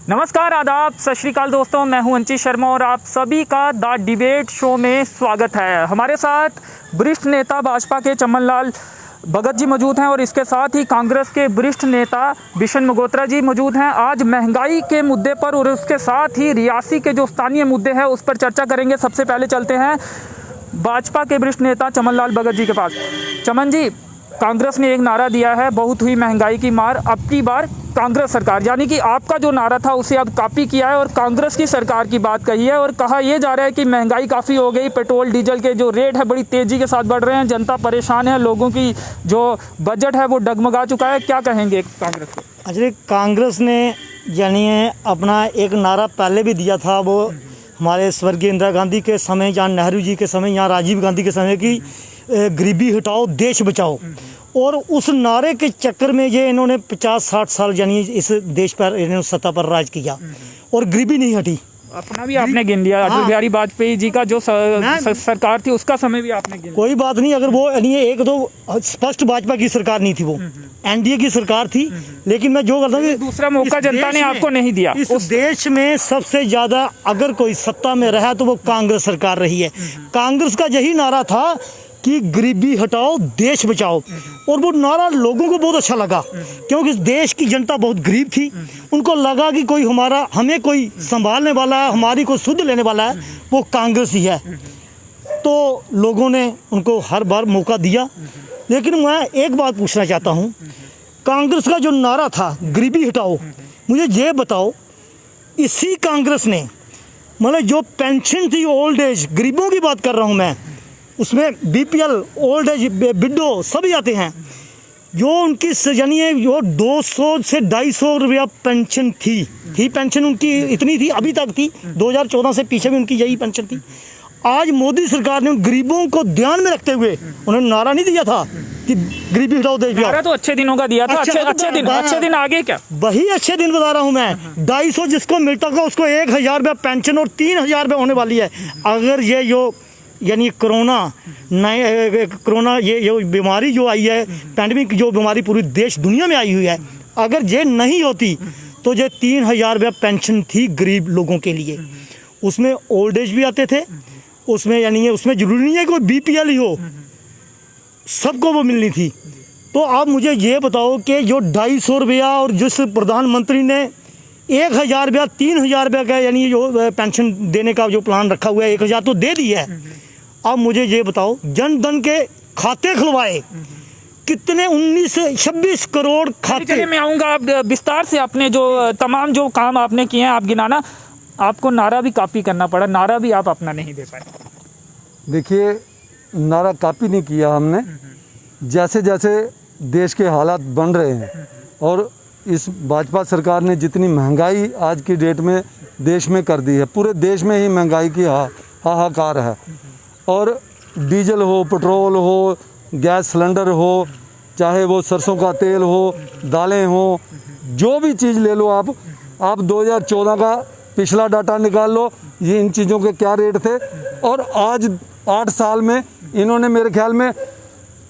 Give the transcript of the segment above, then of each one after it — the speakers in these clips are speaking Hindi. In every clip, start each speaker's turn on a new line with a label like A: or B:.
A: नमस्कार, आदाब, सत श्री अकाल दोस्तों। मैं हूं अंचित शर्मा और आप सभी का द डिबेट शो में स्वागत है। हमारे साथ वरिष्ठ नेता भाजपा के चमन लाल भगत जी मौजूद हैं और इसके साथ ही कांग्रेस के वरिष्ठ नेता बिशन मगोत्रा जी मौजूद हैं। आज महंगाई के मुद्दे पर और उसके साथ ही रियासी के जो स्थानीय मुद्दे हैं उस पर चर्चा करेंगे। सबसे पहले चलते हैं भाजपा के वरिष्ठ नेता चमन लाल भगत जी के पास। चमन जी, कांग्रेस ने एक नारा दिया है, बहुत हुई महंगाई की मार, अब की बार कांग्रेस सरकार, यानी कि आपका जो नारा था उसे अब कॉपी किया है और कांग्रेस की सरकार की बात कही है और कहा यह जा रहा है कि महंगाई काफ़ी हो गई, पेट्रोल डीजल के जो रेट है बड़ी तेज़ी के साथ बढ़ रहे हैं, जनता परेशान है, लोगों की जो बजट है वो डगमगा चुका है। क्या कहेंगे कांग्रेस को?
B: अच्छा, कांग्रेस ने यानी अपना एक नारा पहले भी दिया था, वो हमारे स्वर्गीय इंदिरा गांधी के समय, या नेहरू जी के समय, या राजीव गांधी के समय की गरीबी हटाओ देश बचाओ। और उस नारे के चक्कर में ये इन्होंने 50-60 साल यानी इस देश पर इन्होंने सत्ता पर राज किया और गरीबी नहीं हटी।
A: अपना भी आपने गिन लिया, अटल बिहारी वाजपेयी जी का जो सरकार थी उसका समय भी आपने गिन।
B: कोई बात नहीं, अगर वो यानी एक तो स्पष्ट भाजपा की सरकार नहीं थी, वो एनडीए की सरकार थी। लेकिन मैं जो करता हूँ,
A: दूसरा मौका जनता ने आपको नहीं दिया।
B: इस देश में सबसे ज्यादा अगर कोई सत्ता में रहा तो वो कांग्रेस सरकार रही है। कांग्रेस का यही नारा था कि गरीबी हटाओ देश बचाओ, और वो नारा लोगों को बहुत अच्छा लगा क्योंकि इस देश की जनता बहुत गरीब थी। उनको लगा कि कोई हमें कोई संभालने वाला है, हमारी कोई सुध लेने वाला है, वो कांग्रेस ही है। तो लोगों ने उनको हर बार मौका दिया। लेकिन मैं एक बात पूछना चाहता हूँ, कांग्रेस का जो नारा था गरीबी हटाओ, मुझे ये बताओ, इसी कांग्रेस ने मतलब जो पेंशन थी ओल्ड एज, गरीबों की बात कर रहा हूँ मैं, उसमें बीपीएल, ओल्ड एज, विडो सभी आते हैं, जो उनकी यानी जो 200 से 250 रुपया पेंशन थी पेंशन उनकी इतनी थी, अभी तक थी, 2014 से पीछे भी उनकी यही पेंशन थी। आज मोदी सरकार ने उन गरीबों को ध्यान में रखते हुए उन्होंने नारा नहीं दिया था कि गरीबी हटाओ देश बचाओ।
A: नारा तो अच्छे दिनों का दिया था। अच्छे दिन आगे क्या?
B: वही अच्छे दिन बता रहा हूँ मैं। 250 जिसको मिलता था उसको 1000 रुपया पेंशन और 3000 रुपया होने वाली है। अगर ये जो यानी कोरोना ये बीमारी जो आई है, पैंडमिक जो बीमारी पूरी देश दुनिया में आई हुई है, अगर ये नहीं होती तो ये 3000 रुपया पेंशन थी गरीब लोगों के लिए। उसमें ओल्ड एज भी आते थे, उसमें यानी उसमें जरूरी नहीं है कि कोई बीपीएल ही हो, सबको वो मिलनी थी। तो आप मुझे ये बताओ कि जो 250 रुपया और जिस प्रधानमंत्री ने 1000 रुपया 3000 रुपया का यानी जो पेंशन देने का जो प्लान रखा हुआ है, 1000 तो दे दी है। अब मुझे ये बताओ, जन धन के खाते खुलवाए कितने, 19 से 26 करोड़ खाते।
A: मैं आऊँगा, आप विस्तार से अपने जो तमाम जो काम आपने किए हैं आप गिनाना। आपको नारा भी कॉपी करना पड़ा, नारा भी आप अपना नहीं दे पाए।
C: देखिए, नारा कॉपी नहीं किया हमने। जैसे जैसे देश के हालात बन रहे हैं और इस भाजपा सरकार ने जितनी महंगाई आज की डेट में देश में कर दी है, पूरे देश में ही महंगाई की हाहाकार है। और डीजल हो, पेट्रोल हो, गैस सिलेंडर हो, चाहे वो सरसों का तेल हो, दालें हो, जो भी चीज़ ले लो आप 2014 का पिछला डाटा निकाल लो, ये इन चीज़ों के क्या रेट थे, और आज 8 साल में इन्होंने मेरे ख्याल में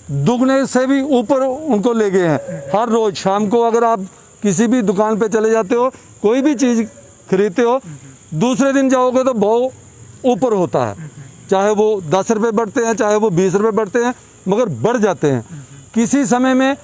C: दुगने से भी ऊपर उनको ले गए हैं। हर रोज़ शाम को अगर आप किसी भी दुकान पे चले जाते हो, कोई भी चीज़ खरीदते हो, दूसरे दिन जाओगे तो भाव ऊपर होता है। चाहे वो 10 रुपये बढ़ते हैं, चाहे वो 20 रुपये बढ़ते हैं, मगर बढ़ जाते हैं। किसी समय में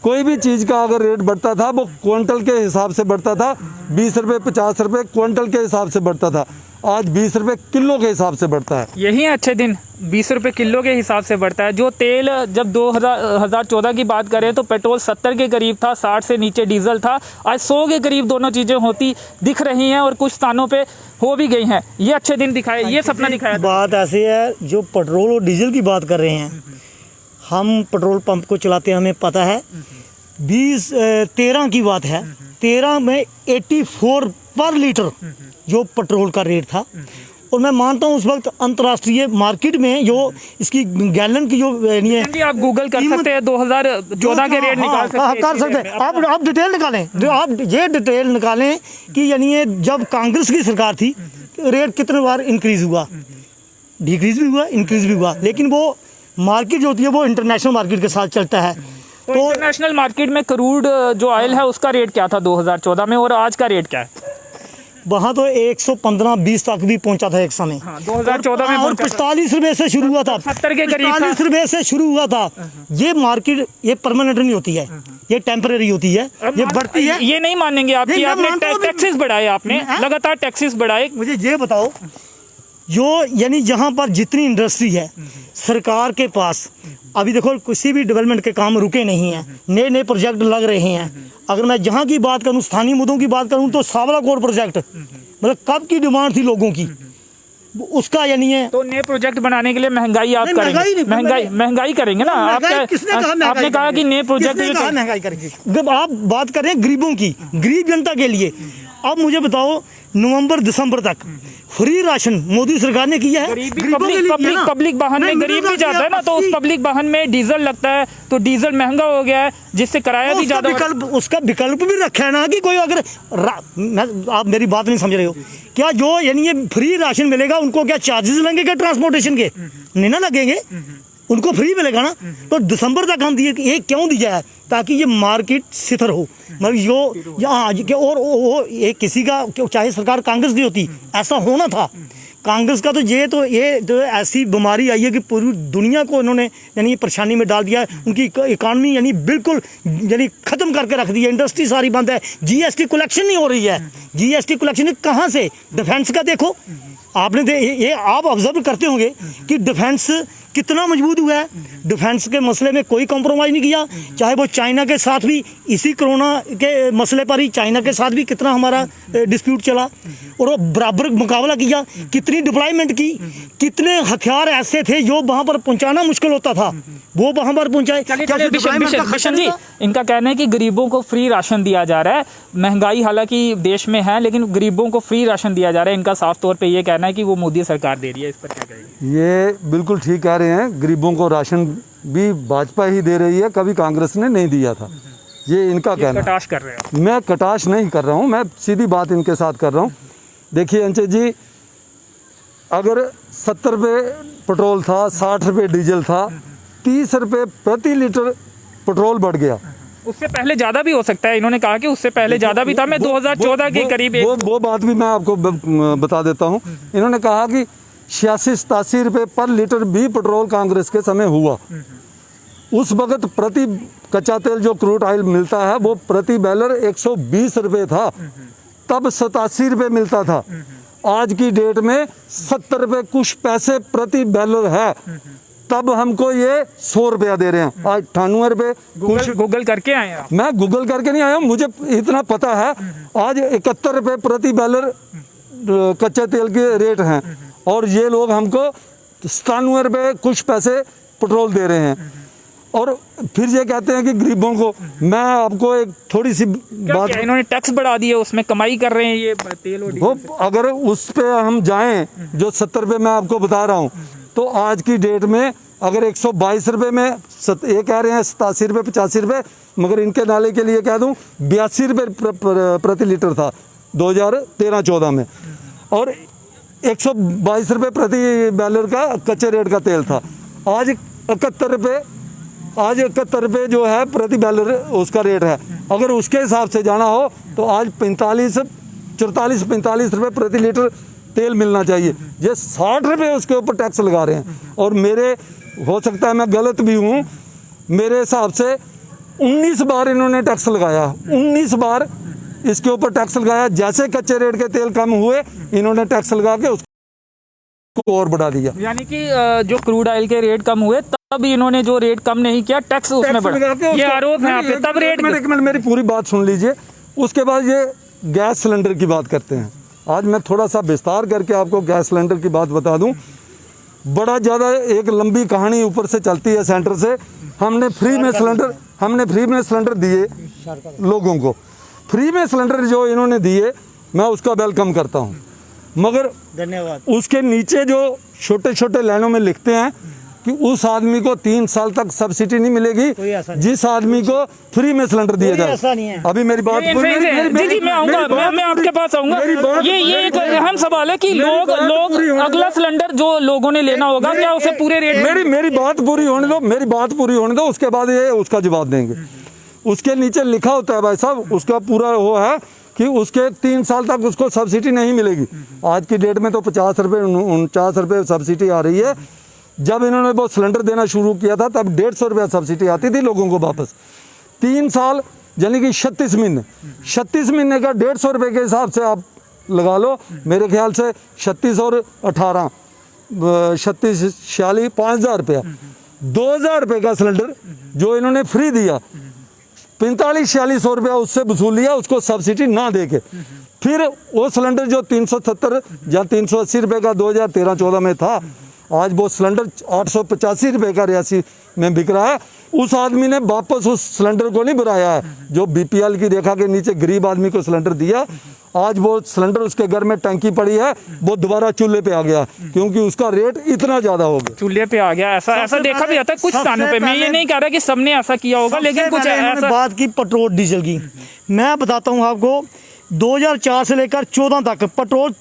C: कोई भी चीज़ का अगर रेट बढ़ता था वो क्विंटल के हिसाब से बढ़ता था, 20 रुपये 50 रुपये क्विंटल के हिसाब से बढ़ता था। आज 20 रुपये किलो के हिसाब से बढ़ता है।
A: यही अच्छे दिन 20 रुपये किलो के हिसाब से बढ़ता है। जो तेल जब 2014 की बात करें तो पेट्रोल 70 के करीब था, 60 से नीचे डीजल था। आज 100 के करीब दोनों चीज़ें होती दिख रही हैं और कुछ स्थानों पे हो भी गई हैं। ये अच्छे दिन दिखाए, ये सपना दिखाया।
B: बात ऐसी है, जो पेट्रोल और डीजल की बात कर रहे हैं, हम पेट्रोल पंप को चलाते हैं, हमें पता है। 13 की बात है, 13 में 84 पर लीटर जो पेट्रोल का रेट था। और मैं मानता हूँ उस वक्त अंतर्राष्ट्रीय मार्केट में जो इसकी गैलन की जो
A: यानी आप गूगल कर सकते हैं, 2014 के रेट निकाल सकते हैं।
B: कर सकते हैं आप डिटेल निकालें, आप ये डिटेल निकालें कि यानी ये जब कांग्रेस की सरकार थी रेट कितने बार इंक्रीज हुआ, डिक्रीज भी हुआ, इंक्रीज भी हुआ। लेकिन वो मार्केट जो होती है वो इंटरनेशनल मार्केट के साथ चलता है।
A: तो इंटरनेशनल मार्केट में क्रूड जो ऑयल है उसका रेट क्या था 2014 में और आज का रेट क्या है?
B: वहाँ तो 115-20 तक भी पहुंचा था एक समय।
A: हाँ, 2014 में
B: और
A: पहुंचा था।
B: 45 रुपए से शुरू हुआ था,
A: 70 के करीब था।
B: 45 रुपए से शुरू हुआ था। ये मार्केट ये परमानेंट नहीं होती है, ये टेम्परेरी होती है, ये बढ़ती है।
A: ये नहीं मानेंगे आप कि
B: नहीं, मैं
A: आपने
B: मानता हूँ।
A: टैक्सेस बढ़ाए, आपने
B: हाँ?
A: लगातार टैक्सेस बढ़ाए।
B: मुझे ये बताओ, जो यानी जहाँ पर जितनी इंडस्ट्री है सरकार के पास, अभी देखो किसी भी डेवलपमेंट के काम रुके नहीं हैं, नए नए प्रोजेक्ट लग रहे हैं। अगर मैं जहाँ की बात करूँ, स्थानीय मुद्दों की बात करूँ, तो सावलाकोट प्रोजेक्ट मतलब कब की डिमांड थी लोगों की, उसका यानी है।
A: तो नए प्रोजेक्ट बनाने के लिए महंगाई आप
B: नहीं,
A: करेंगे, महंगाई करेंगे ना आप।
B: किसने कहा महंगाई
A: आपने कहा कि नए प्रोजेक्ट
B: किसने कहा महंगाई करेंगे? जब आप बात करें गरीबों की, गरीब जनता के लिए, अब मुझे बताओ नवंबर दिसंबर तक फ्री राशन मोदी सरकार ने किया है। गरीबों के लिए किया ना।
A: पब्लिक वाहन में गरीब भी जाता है ना, तो उस पब्लिक वाहन में डीजल लगता है, तो डीजल महंगा हो गया है, जिससे किराया भी ज्यादा।
B: उसका विकल्प भी रखा है ना कि कोई अगर आप मेरी बात नहीं समझ रहे हो क्या, जो यानी ये फ्री राशन मिलेगा उनको क्या चार्जेस लगेंगे क्या ट्रांसपोर्टेशन के? नहीं ना लगेंगे, उनको फ्री मिलेगा ना। तो दिसंबर तक हम दिए, ये क्यों दिया है? ताकि ये मार्केट स्थिर हो, मतलब जो यहाँ और वो ये किसी का, चाहे सरकार कांग्रेस की होती, ऐसा होना था। कांग्रेस का तो ये जो ऐसी बीमारी आई है कि पूरी दुनिया को इन्होंने यानी परेशानी में डाल दिया है। उनकी इकॉनमी यानी बिल्कुल यानी ख़त्म करके रख दी है, इंडस्ट्री सारी बंद है, जीएसटी कलेक्शन नहीं हो रही है। जीएसटी कलेक्शन कहाँ से? डिफेंस का देखो आपने, ये आप ऑब्जर्व करते होंगे कि डिफेंस कितना मजबूत हुआ है। डिफेंस के मसले में कोई कॉम्प्रोमाइज़ नहीं किया, चाहे वो चाइना के साथ भी, इसी कोरोना के मसले पर ही चाइना के साथ भी कितना हमारा डिस्प्यूट चला, और वो बराबर मुकाबला किया। कितनी डिप्लॉयमेंट की, कितने हथियार ऐसे थे जो वहाँ पर पहुँचाना मुश्किल होता था, वो वहाँ पर पहुँचाए।
A: बिशन जी, इनका कहना है कि गरीबों को फ्री राशन दिया जा रहा है। महंगाई हालांकि देश में है, लेकिन गरीबों को फ्री राशन दिया जा रहा है। इनका साफ तौर पे ये कहना है कि वो मोदी सरकार दे रही है। इस पर क्या कहेंगे?
C: ये बिल्कुल ठीक कह रहे हैं, गरीबों को राशन भी भाजपा ही दे रही है, कभी कांग्रेस ने नहीं दिया था। ये इनका कहना है।
A: कटाश कर रहे हैं?
C: मैं कटाश नहीं कर रहा हूँ, मैं सीधी बात इनके साथ कर रहा हूँ। देखिए अंचल जी, अगर 70 रुपये पेट्रोल था, 60 रुपये डीजल था, 30 रुपये प्रति लीटर पेट्रोल बढ़ गया।
A: उससे पहले ज़्यादा भी हो सकता है। इन्होंने कहा कि उससे पहले ज़्यादा भी था। मैं 2014 के करीब
C: वो बात भी मैं आपको बता देता हूँ। इन्होंने कहा कि 86-87 रुपये पर लीटर भी पेट्रोल कांग्रेस के समय हुआ। उस वक्त प्रति कच्चा तेल जो क्रूड ऑयल मिलता है वो प्रति बैरल 120 रुपये था, तब 87 रुपये मिलता था। आज की डेट में 70 रुपये कुछ पैसे प्रति बैरल है, तब हमको ये 100 रुपया दे रहे हैं। आज 98 रुपये कुछ।
A: गूगल करके आए आप?
C: मैं गूगल करके नहीं आया, मुझे इतना पता है। आज 71 रुपये प्रति बैरल कच्चे तेल के रेट हैं, और ये लोग हमको 97 रुपये कुछ पैसे पेट्रोल दे रहे हैं। और फिर ये कहते हैं कि गरीबों को। मैं आपको एक थोड़ी सी बात,
A: इन्होंने टैक्स बढ़ा दिए, उसमें कमाई कर रहे हैं ये तेल और
C: वो अगर उस पे हम जाएं, जो 70 रुपये मैं आपको बता रहा हूँ, तो आज की डेट में अगर 122 रुपये में, ये कह रहे हैं 87 रुपये 85 रुपये, मगर इनके नाले के लिए कह दूँ 82 रुपये प्रति लीटर था 2013-14 में, और 122 रुपये प्रति बैरल का कच्चे रेट का तेल था। आज 71 रुपये जो है प्रति बैरल उसका रेट है। अगर उसके हिसाब से जाना हो तो आज 45 रुपये प्रति लीटर तेल मिलना चाहिए। ये 60 रुपये उसके ऊपर टैक्स लगा रहे हैं। और मेरे, हो सकता है मैं गलत भी हूँ, मेरे हिसाब से 19 बार इन्होंने टैक्स लगाया, 19 बार इसके ऊपर टैक्स लगाया। जैसे कच्चे रेट के तेल कम हुए, इन्होंने टैक्स लगा के उसको और बढ़ा दिया।
A: यानी कि जो क्रूड ऑयल के रेट कम हुए तब इन्होंने जो रेट कम नहीं किया, टैक्स उसमें बढ़ा। ये आरोप है आप पे। तब रेट,
C: मेरी पूरी बात सुन लीजिए। उसके बाद ये गैस सिलेंडर की बात करते हैं। आज मैं थोड़ा सा विस्तार करके आपको गैस सिलेंडर की बात बता दूं। बड़ा ज़्यादा एक लंबी कहानी ऊपर से चलती है सेंटर से। हमने फ्री में सिलेंडर दिए लोगों को। फ्री में सिलेंडर जो इन्होंने दिए, मैं उसका वेलकम करता हूं, मगर
B: धन्यवाद।
C: उसके नीचे जो छोटे छोटे लाइनों में लिखते हैं कि उस आदमी को 3 साल तक सब्सिडी नहीं मिलेगी जिस आदमी को फ्री में सिलेंडर दिया जाए।
B: ऐसा नहीं है।
C: अभी मेरी बात,
A: जी मैं आऊंगा, मैं आपके पास आऊंगा। ये एक अहम सवाल है कि लोग अगला सिलेंडर जो लोगों ने लेना होगा, क्या उसे पूरे रेट?
C: मेरी बात पूरी होने दो, उसके बाद ये उसका जवाब देंगे। उसके नीचे लिखा होता है भाई साहब, उसका पूरा वो है कि उसके 3 साल तक उसको सब्सिडी नहीं मिलेगी। आज की डेट में तो 50 रुपये 49 रुपये सब्सिडी आ रही है। जब इन्होंने वो सिलेंडर देना शुरू किया था तब 150 रुपया सब्सिडी आती थी लोगों को वापस। 3 साल यानी कि 36 महीने, 36 महीने का 150 रुपये के हिसाब से आप लगा लो। मेरे ख्याल से 36 और 18 36 46 5,000 रुपया, 2,000 रुपये का सिलेंडर जो इन्होंने फ्री दिया, 45-46 रुपया उससे वसूल लिया उसको सब्सिडी ना दे के। फिर वो सिलेंडर जो 370 या 380 रुपये का 2013-14 में था, आज वो सिलेंडर 885 रुपये का रियासी में बिक रहा है। उस आदमी ने वापस उस सिलेंडर को नहीं भराया है जो बीपीएल की रेखा के नीचे गरीब आदमी को सिलेंडर दिया। आज वो सिलेंडर उसके घर में टंकी पड़ी है, वो दोबारा चूल्हे पे आ गया क्योंकि उसका रेट इतना ज़्यादा हो गया।
A: चूल्हे पे आ गया, ऐसा देखा भी जाता है कुछ स्थानों पे। मैं ये नहीं कह रहा कि सबने ऐसा किया होगा, लेकिन कुछ ऐसा।
B: बात की पेट्रोल डीजल की, मैं बताता हूँ आपको, 2004 से लेकर 14 तक पेट्रोल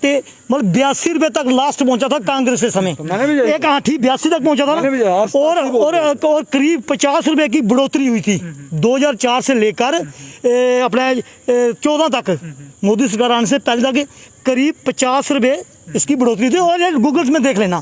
B: मतलब 82 रुपए तक लास्ट पहुंचा था कांग्रेस के समय। एक आठी 82 तक पहुंचा था ना, और करीब 50 रुपए की बढ़ोतरी हुई थी 2004 से लेकर अपने 14 तक। मोदी सरकार आने से पहले तक करीब 50 रुपए इसकी बढ़ोतरी थी, और गूगल में देख लेना।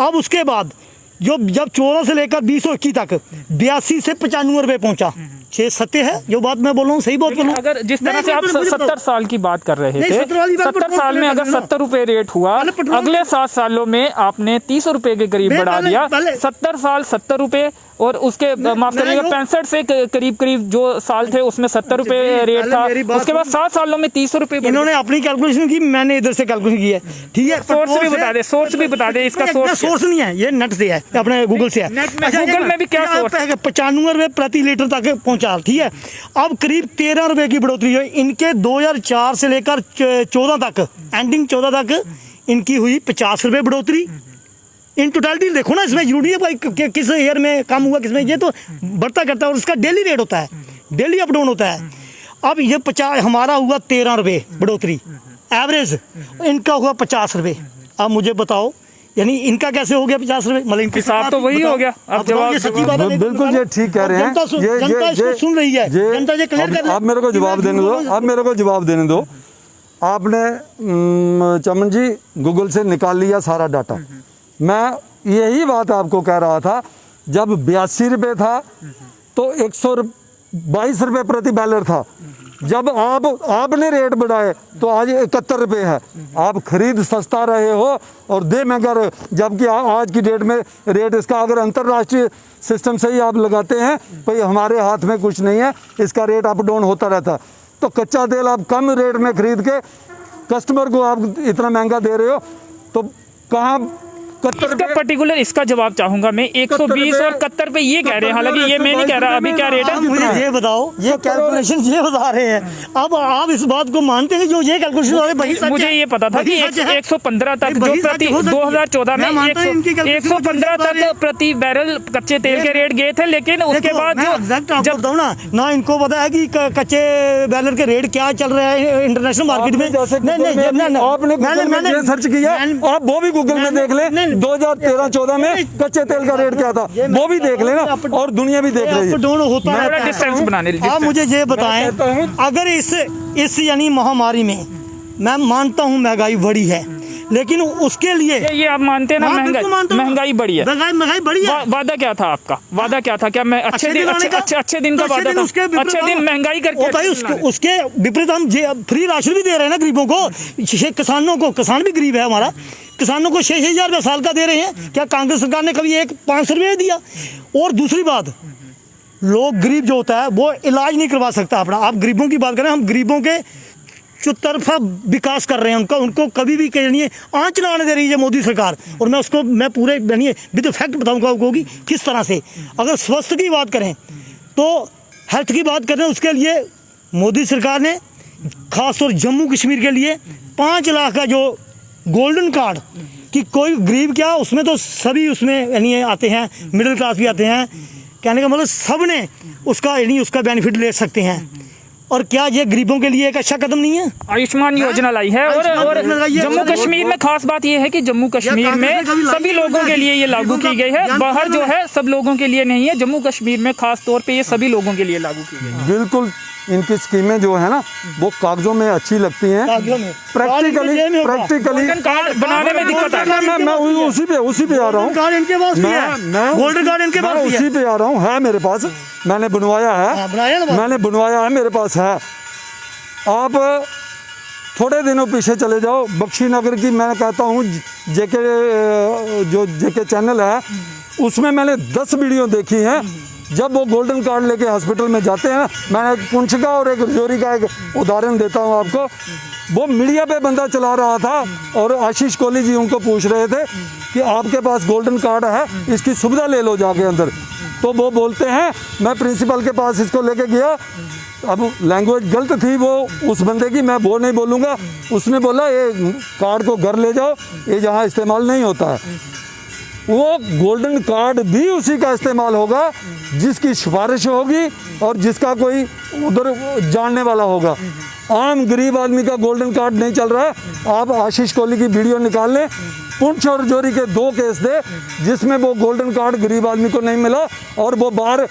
B: अब उसके बाद जब 14 से लेकर 2021 तक 82 से 95 रुपए पहुंचा। 6 सत्य है जो बात मैं बोल रहा हूँ, सही बात बोल रहा हूँ।
A: अगर जिस तरह से आप 70 साल की बात कर रहे थे, 70 साल में अगर 70 रुपए रेट हुआ, अगले 7 सालों में आपने 30 रुपए के करीब बढ़ा दिया। 70 साल 70 रुपए, और उसके माफ करिएगा 65 से करीब जो साल थे उसमें 70 रुपए रेट था। उसके बाद 7 सालों में 30 रुपए। इन्होंने
B: अपनी कैलकुलेशन की, मैंने इधर से कैलकुलेशन की है, ठीक है।
A: सोर्स भी बता दे, इसका सोर्स
B: नहीं है, ये नेट से है, अपने गूगल से है।
A: गूगल में भी क्या सोर्स है?
B: 95 रुपए प्रति लीटर तक पहुंचा, ठीक है। अब करीब 13 रुपए की बढ़ोतरी हुई इनके 2004 से लेकर 14 तक, एंडिंग 14 तक इनकी हुई 50 रुपए बढ़ोतरी। इन टोटलिटी देखो ना, इसमें जरूरी है भाई किस ईयर में कम हुआ, किसमें, ये तो बढ़ता करता है और उसका डेली रेट होता है, डेली अप डाउन होता है। अब ये 50, हमारा हुआ 13 रुपए बढ़ोतरी एवरेज, इनका हुआ 50 रुपए। अब मुझे बताओ, यानी इनका कैसे हो गया 50 रुपए? मतलब इनके
A: हिसाब तो वही हो गया। अब जवाब
B: सच्ची बात है,
C: बिल्कुल ये ठीक कह रहे हैं।
B: जनता इसको सुन रही है, जनता ये क्लियर कर।
C: आप मेरे को जवाब देने दो। आपने चमन जी गूगल से निकाल लिया सारा डाटा। मैं यही बात आपको कह रहा था, जब 82 रुपये था तो 122 रुपये प्रति बैलर था। जब आपने रेट बढ़ाए तो आज 71 रुपये है। आप खरीद सस्ता रहे हो और दे महंगा रहे हो, जबकि आज की डेट में रेट इसका अगर अंतर्राष्ट्रीय सिस्टम से ही आप लगाते हैं, भाई हमारे हाथ में कुछ नहीं है, इसका रेट अप डाउन होता रहता। तो कच्चा तेल आप कम रेट में खरीद के कस्टमर को आप इतना महंगा दे रहे हो, तो कहाँ
A: इसका पर्टिकुलर इसका जवाब चाहूंगा मैं। 120 और 71 पे ये कह रहे हैं, हालांकि ये मैं नहीं कह रहा अभी क्या रेट है।
B: मुझे ये बताओ, ये कैलकुलेशन ये बता रहे हैं, अब आप इस बात को मानते हैं जो ये कैलकुलेशन वाले वही सच है?
A: मुझे ये पता था कि 115 तक जो प्रति 2014 में 115 तक प्रति बैरल कच्चे तेल के रेट गए थे, लेकिन उसके बाद
B: जब बताऊँ ना इनको पता है कि कच्चे बैरल के रेट क्या चल रहे हैं इंटरनेशनल मार्केट में।
C: आपने सर्च किया, आप वो भी गूगल में देख ले 2013-14 में कच्चे तेल का रेट क्या था, वो भी देख लेना, और दुनिया भी देख रही है।
A: डिस्टेंस बनाने
B: आप मुझे ये बताएं, अगर इस यानी महामारी में मैं मानता हूं महंगाई बढ़ी है, लेकिन उसके लिए
A: ये आप मानते हैं ना, महंगाई बढ़ी है।
B: महंगाई बढ़ी है।
A: वादा क्या था आपका? वादा क्या था? क्या मैं अच्छे दिन का वादा था? अच्छे दिन महंगाई करके
B: उसके विपरीत हम फ्री राशन भी दे रहे हैं ना गरीबों को, किसानों को। किसान भी गरीब है हमारा, किसानों को 6,000 रुपये साल का दे रहे हैं। क्या कांग्रेस सरकार ने कभी 500 रुपये दिया? और दूसरी बात, लोग गरीब जो होता है वो इलाज नहीं करवा सकता अपना। आप गरीबों की बात करें, हम गरीबों के चौतरफा विकास कर रहे हैं, उनको कभी भी कहीं आँच ना आने दे रही है मोदी सरकार। और मैं पूरे विद फैक्ट बताऊंगा आपको कि किस तरह से। अगर स्वास्थ्य की बात करें तो हेल्थ की बात करें, उसके लिए मोदी सरकार ने खासतौर जम्मू कश्मीर के लिए 5 लाख का जो गोल्डन कार्ड, कि कोई गरीब क्या, उसमें तो सभी उसमें यानी आते हैं, मिडिल क्लास भी आते हैं। कहने का मतलब सब ने उसका बेनिफिट ले सकते हैं। और क्या ये गरीबों के लिए एक अच्छा कदम नहीं है?
A: आयुष्मान योजना लाई है। और जम्मू कश्मीर में खास बात यह है कि जम्मू कश्मीर में सभी लोगों के लिए ये लागू की गई है। बाहर जो है सब लोगों के लिए नहीं है, जम्मू कश्मीर में खास तौर पे ये सभी लोगों के लिए लागू की गई है।
C: बिल्कुल इनकी स्कीमें जो है ना वो कागजों में अच्छी लगती हैं,
B: कागजों में
C: प्रैक्टिकली
A: गोल्डन कार्ड बनाने में दिक्कत आ रही है।
C: मैं उसी पे आ रहा हूँ।
B: कार्ड इनके पास भी है, गोल्डन कार्ड इनके पास भी है।
C: उसी पे आ रहा हूँ, है मेरे पास, मैंने बनवाया है,
B: बनाया ना,
C: मैंने बनवाया है, मेरे पास है। आप थोड़े दिनों पीछे चले जाओ, बख्शी नगर की मैं कहता हूँ जेके चैनल है, उसमें मैंने 10 वीडियो देखी हैं। जब वो गोल्डन कार्ड लेके हॉस्पिटल में जाते हैं, मैं एक पुंछ का और एक रजौरी का एक उदाहरण देता हूँ आपको। वो मीडिया पे बंदा चला रहा था और आशीष कोहली जी उनको पूछ रहे थे कि आपके पास गोल्डन कार्ड है, इसकी सुविधा ले लो जाके अंदर। तो वो बोलते हैं मैं प्रिंसिपल के पास इसको लेके गया, अब लैंग्वेज गलत थी वो उस बंदे की, मैं वो नहीं बोलूँगा। उसने बोला ये कार्ड को घर ले जाओ, ये यहाँ इस्तेमाल नहीं होता है। वो गोल्डन कार्ड भी उसी का इस्तेमाल होगा जिसकी सिफारिश होगी और जिसका कोई उधर जानने वाला होगा। आम गरीब आदमी का गोल्डन कार्ड नहीं चल रहा है। आप आशीष कोहली की वीडियो निकाल लें, पुंछ और रजौरी के 2 केस दे जिसमें वो गोल्डन कार्ड गरीब आदमी को नहीं मिला और वो बाहर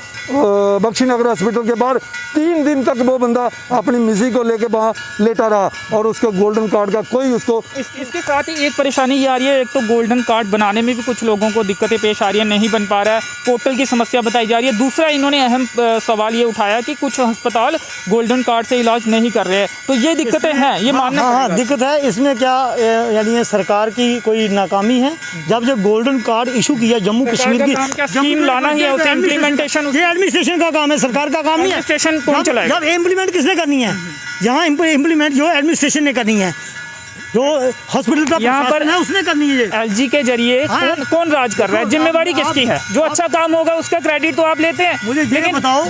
C: बख्शी नगर हॉस्पिटल के बाहर 3 दिन तक वो बंदा अपनी मिसी को लेके वहाँ लेटा रहा और उसको गोल्डन कार्ड का कोई उसको।
A: इसके साथ ही एक परेशानी ये आ रही है, एक तो गोल्डन कार्ड बनाने में भी कुछ लोगों को दिक्कतें पेश आ रही है, नहीं बन पा रहा है, पोर्टल की समस्या बताई जा रही है। दूसरा इन्होंने अहम सवाल ये उठाया कि कुछ अस्पताल गोल्डन कार्ड से इलाज नहीं कर रहे हैं, तो ये दिक्कतें हैं, ये मानना
B: हाँ, दिक्कत है। इसमें क्या यानी ये सरकार की कोई नाकामी है। जब गोल्डन कार्ड इशू किया जम्मू कश्मीर की,
A: स्कीम लाना ही है, उसे इम्प्लीमेंटेशन
B: ये एडमिनिस्ट्रेशन का काम है, सरकार का काम नहीं है।
A: एडमिनिस्ट्रेशन कौन चलाएगा?
B: जब इम्प्लीमेंट किसने करनी है? यहाँ इम्प्लीमेंट जो एडमिनिस्ट्रेशन ने करनी है, जो हॉस्पिटल का
A: यहाँ पर
B: है उसने करनी है।
A: एलजी के जरिए कौन राज कर रहा है? जिम्मेवारी किसकी है? जो अच्छा काम होगा उसका क्रेडिट तो आप लेते हैं,
B: मुझे ये बताओ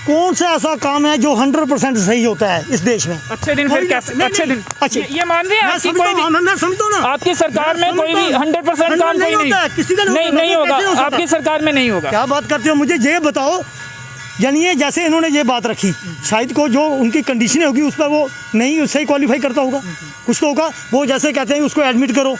B: कौन सा ऐसा काम है जो 100% सही होता है इस देश में?
A: अच्छे दिन फिर कैसे अच्छे दिन?
B: अच्छे
A: ये मान रहे हैं आपकी कोई भी,
B: मैं समझता हूँ ना,
A: आपकी सरकार में कोई भी 100% काम कोई नहीं होगा, आपकी सरकार में नहीं होगा।
B: क्या बात करते हो? मुझे ये बताओ, यानी ये जैसे इन्होंने ये बात रखी, शायद को जो उनकी कंडीशनें होगी उस पर वो नहीं सही क्वालिफाई करता होगा, कुछ तो होगा। वो जैसे कहते हैं उसको एडमिट करो,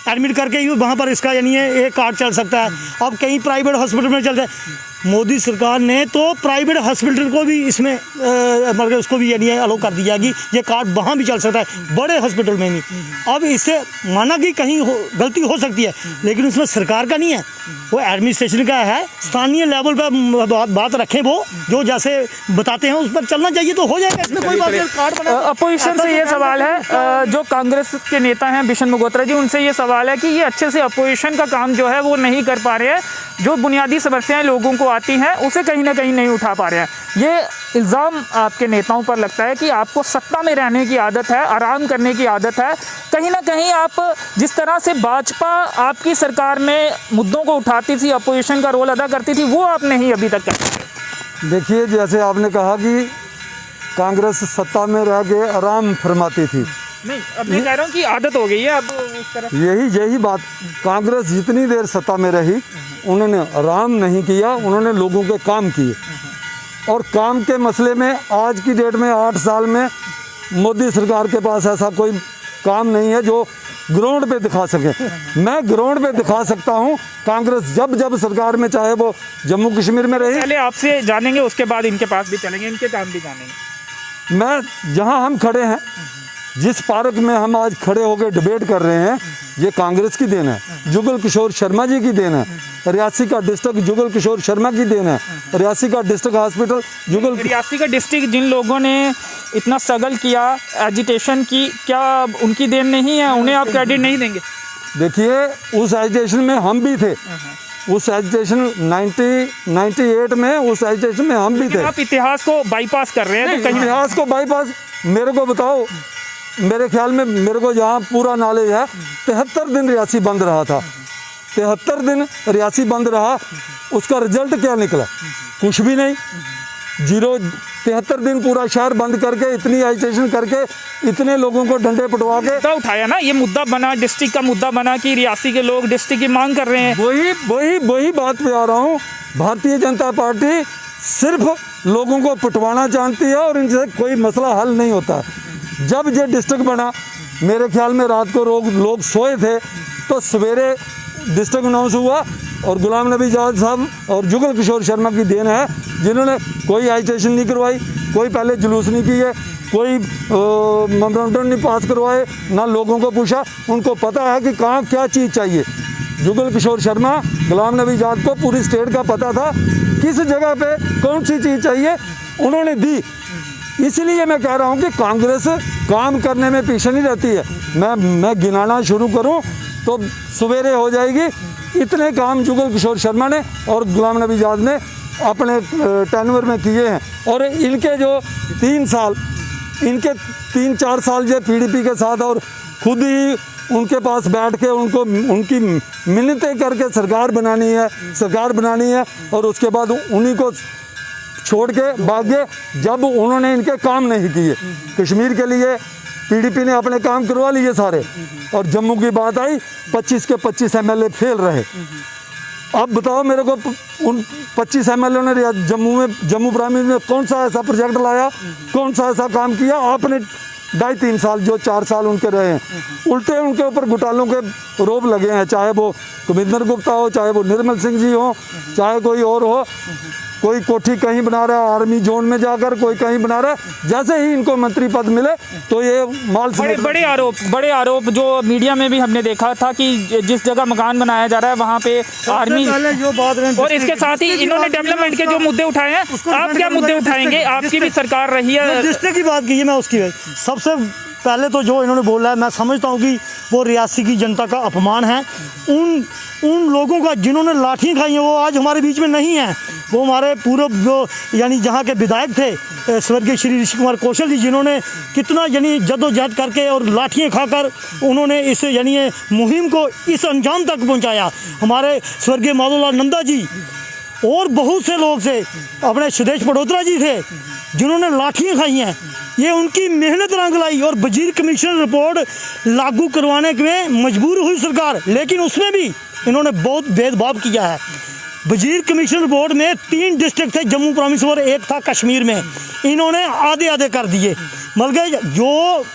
B: एडमिट करके ही वहाँ पर इसका यानी एक कार्ड चल सकता है। अब कहीं प्राइवेट हॉस्पिटल में चलता है। मोदी सरकार ने तो प्राइवेट हॉस्पिटल को भी इसमें मतलब उसको भी यानी अलाउ कर दिया कि ये कार्ड वहाँ भी चल सकता है, बड़े हॉस्पिटल में भी। अब इससे माना कि कहीं गलती हो सकती है, लेकिन उसमें सरकार का नहीं है, वो एडमिनिस्ट्रेशन का है। स्थानीय लेवल पर बात रखें, वो जो जैसे बताते हैं उस पर चलना चाहिए तो हो जाएगा, इसमें कोई बात नहीं। कार्ड बना
A: अपोजिशन से ये सवाल है, जो कांग्रेस के नेता हैं बिशन मगोत्रा जी, उनसे ये सवाल है कि ये अच्छे से अपोजिशन का काम जो है वो नहीं कर पा रहे हैं, जो बुनियादी समस्याएं लोगों को आती हैं उसे कहीं ना कहीं नहीं उठा पा रहे हैं। ये इल्ज़ाम आपके नेताओं पर लगता है कि आपको सत्ता में रहने की आदत है, आराम करने की आदत है। कहीं ना कहीं आप जिस तरह से भाजपा आपकी सरकार में मुद्दों को उठाती थी, अपोजिशन का रोल अदा करती थी, वो आप नहीं अभी तक करते।
C: देखिए, जैसे आपने कहा कि कांग्रेस सत्ता में रह के आराम फरमाती थी,
A: नहीं, अब मैं कह रहा हूँ कि आदत हो गई है अब उस तरफ।
C: यही बात, कांग्रेस जितनी देर सत्ता में रही उन्होंने आराम नहीं किया, उन्होंने लोगों के काम किए। और काम के मसले में आज की डेट में 8 साल में मोदी सरकार के पास ऐसा कोई काम नहीं है जो ग्राउंड पे दिखा सके। मैं ग्राउंड पे दिखा सकता हूँ, कांग्रेस जब सरकार में, चाहे वो जम्मू कश्मीर में रही।
A: पहले आपसे जानेंगे, उसके बाद इनके पास भी चलेंगे, इनके काम भी जानेंगे।
C: मैं जहाँ हम खड़े हैं, जिस पार्क में हम आज खड़े होकर डिबेट कर रहे हैं, ये कांग्रेस की देन है, जुगल किशोर शर्मा जी की देन है, रियासी का डिस्ट्रिक्ट जुगल किशोर शर्मा की देन है, रियासी का डिस्ट्रिक्ट हॉस्पिटल
A: रियासी का डिस्ट्रिक्ट जिन लोगों ने इतना स्ट्रगल किया, एजिटेशन की, क्या उनकी देन नहीं है? उन्हें आप क्रेडिट नहीं देंगे?
C: देखिए, उस एजिटेशन में हम भी थे, उस एजिटेशन 1998 में उस एजिटेशन में हम भी थे।
A: आप इतिहास को बाईपास कर रहे हैं, तो कहीं
C: इतिहास को बाईपास, मेरे को बताओ, मेरे ख्याल में, मेरे को जहाँ पूरा नॉलेज है, 73 दिन रियासी बंद रहा था, 73 दिन रियासी बंद रहा। उसका रिजल्ट क्या निकला? कुछ भी नहीं, 0। 73 दिन पूरा शहर बंद करके, इतनी एजिटेशन करके, इतने लोगों को डंडे पटवा के
A: मुद्दा उठाया ना, ये मुद्दा बना, डिस्ट्रिक्ट का मुद्दा बना कि रियासी के लोग डिस्ट्रिक्ट की मांग कर रहे हैं।
C: वही बात पे आ रहा हूँ। भारतीय जनता पार्टी सिर्फ लोगों को पिटवाना जानती है और इनसे कोई मसला हल नहीं होता। जब ये डिस्ट्रिक्ट बना, मेरे ख्याल में रात को लोग सोए थे, तो सवेरे डिस्ट्रिक्ट अनाउंस हुआ और गुलाम नबी आज़ाद साहब और जुगल किशोर शर्मा की देन है, जिन्होंने कोई एजिटेशन नहीं करवाई, कोई पहले जुलूस नहीं किए, कोई मेमोरेंडम नहीं पास करवाए, ना लोगों को पूछा। उनको पता है कि कहाँ क्या चीज़ चाहिए। जुगल किशोर शर्मा, गुलाम नबी आज़ाद को पूरी स्टेट का पता था किस जगह पे कौन सी चीज़ चाहिए, उन्होंने दी। इसीलिए मैं कह रहा हूँ कि कांग्रेस काम करने में पीछे नहीं रहती है। मैं गिनाना शुरू करूँ तो सवेरे हो जाएगी। इतने काम जुगल किशोर शर्मा ने और गुलाम नबी आज़ाद ने अपने टेन्योर में किए हैं। और इनके जो 3-4 साल जो पीडीपी के साथ और खुद ही उनके पास बैठ के उनकी मिन्नतें करके सरकार बनानी है और उसके बाद उन्हीं को छोड़ के भाग गए जब उन्होंने इनके काम नहीं किए। कश्मीर के लिए पीडीपी ने अपने काम करवा लिए सारे, और जम्मू की बात आई 25 के 25 एमएलए फेल रहे। अब बताओ मेरे को, उन 25 एमएलए ने जम्मू प्राइमरी में कौन सा ऐसा प्रोजेक्ट लाया, कौन सा ऐसा काम किया? आपने 2.5-3 साल जो 4 साल उनके रहे हैं, उल्टे उनके ऊपर घोटालों के रोप लगे हैं, चाहे वो कमिश्नर गुप्ता हो, चाहे वो निर्मल सिंह जी हो, चाहे कोई और हो। कोई कोठी कहीं बना रहा है आर्मी जोन में जाकर, कोई कहीं बना रहा है। जैसे ही इनको मंत्री पद मिले तो ये माल
A: बड़े आरोप जो मीडिया में भी हमने देखा था कि जिस जगह मकान बनाया जा रहा है वहाँ पे आर्मी,
B: जो बात
A: और इसके साथ ही इन्होंने डेवलपमेंट के जो मुद्दे उठाए हैं, आप क्या मुद्दे उठाएंगे? आपकी भी सरकार रही है।
B: डिस्ट्रिक्ट की बात की है, मैं उसकी सबसे पहले तो जो इन्होंने बोला है, मैं समझता हूँ कि वो रियासी की जनता का अपमान है। उन लोगों का जिन्होंने लाठियाँ खाई हैं वो आज हमारे बीच में नहीं हैं। वो हमारे पूर्व जो यानी जहाँ के विधायक थे स्वर्गीय श्री ऋषि कुमार कौशल जी, जिन्होंने कितना यानी जद्दोजहद करके और लाठियाँ खाकर उन्होंने इस यानी मुहिम को इस अंजाम तक पहुँचाया। हमारे स्वर्गीय माधोलाल नंदा जी और बहुत से लोग से, अपने सुदेश पडोत्रा जी थे जिन्होंने लाठियाँ खाई हैं। ये उनकी मेहनत रंग लाई और वजीर कमीशन रिपोर्ट लागू करवाने में मजबूर हुई सरकार, लेकिन उसमें भी इन्होंने बहुत भेदभाव किया है। वजीर कमीशन रिपोर्ट में 3 डिस्ट्रिक्ट थे जम्मू प्रोविंस और 1 था कश्मीर में, इन्होंने आधे आधे कर दिए। बल्कि जो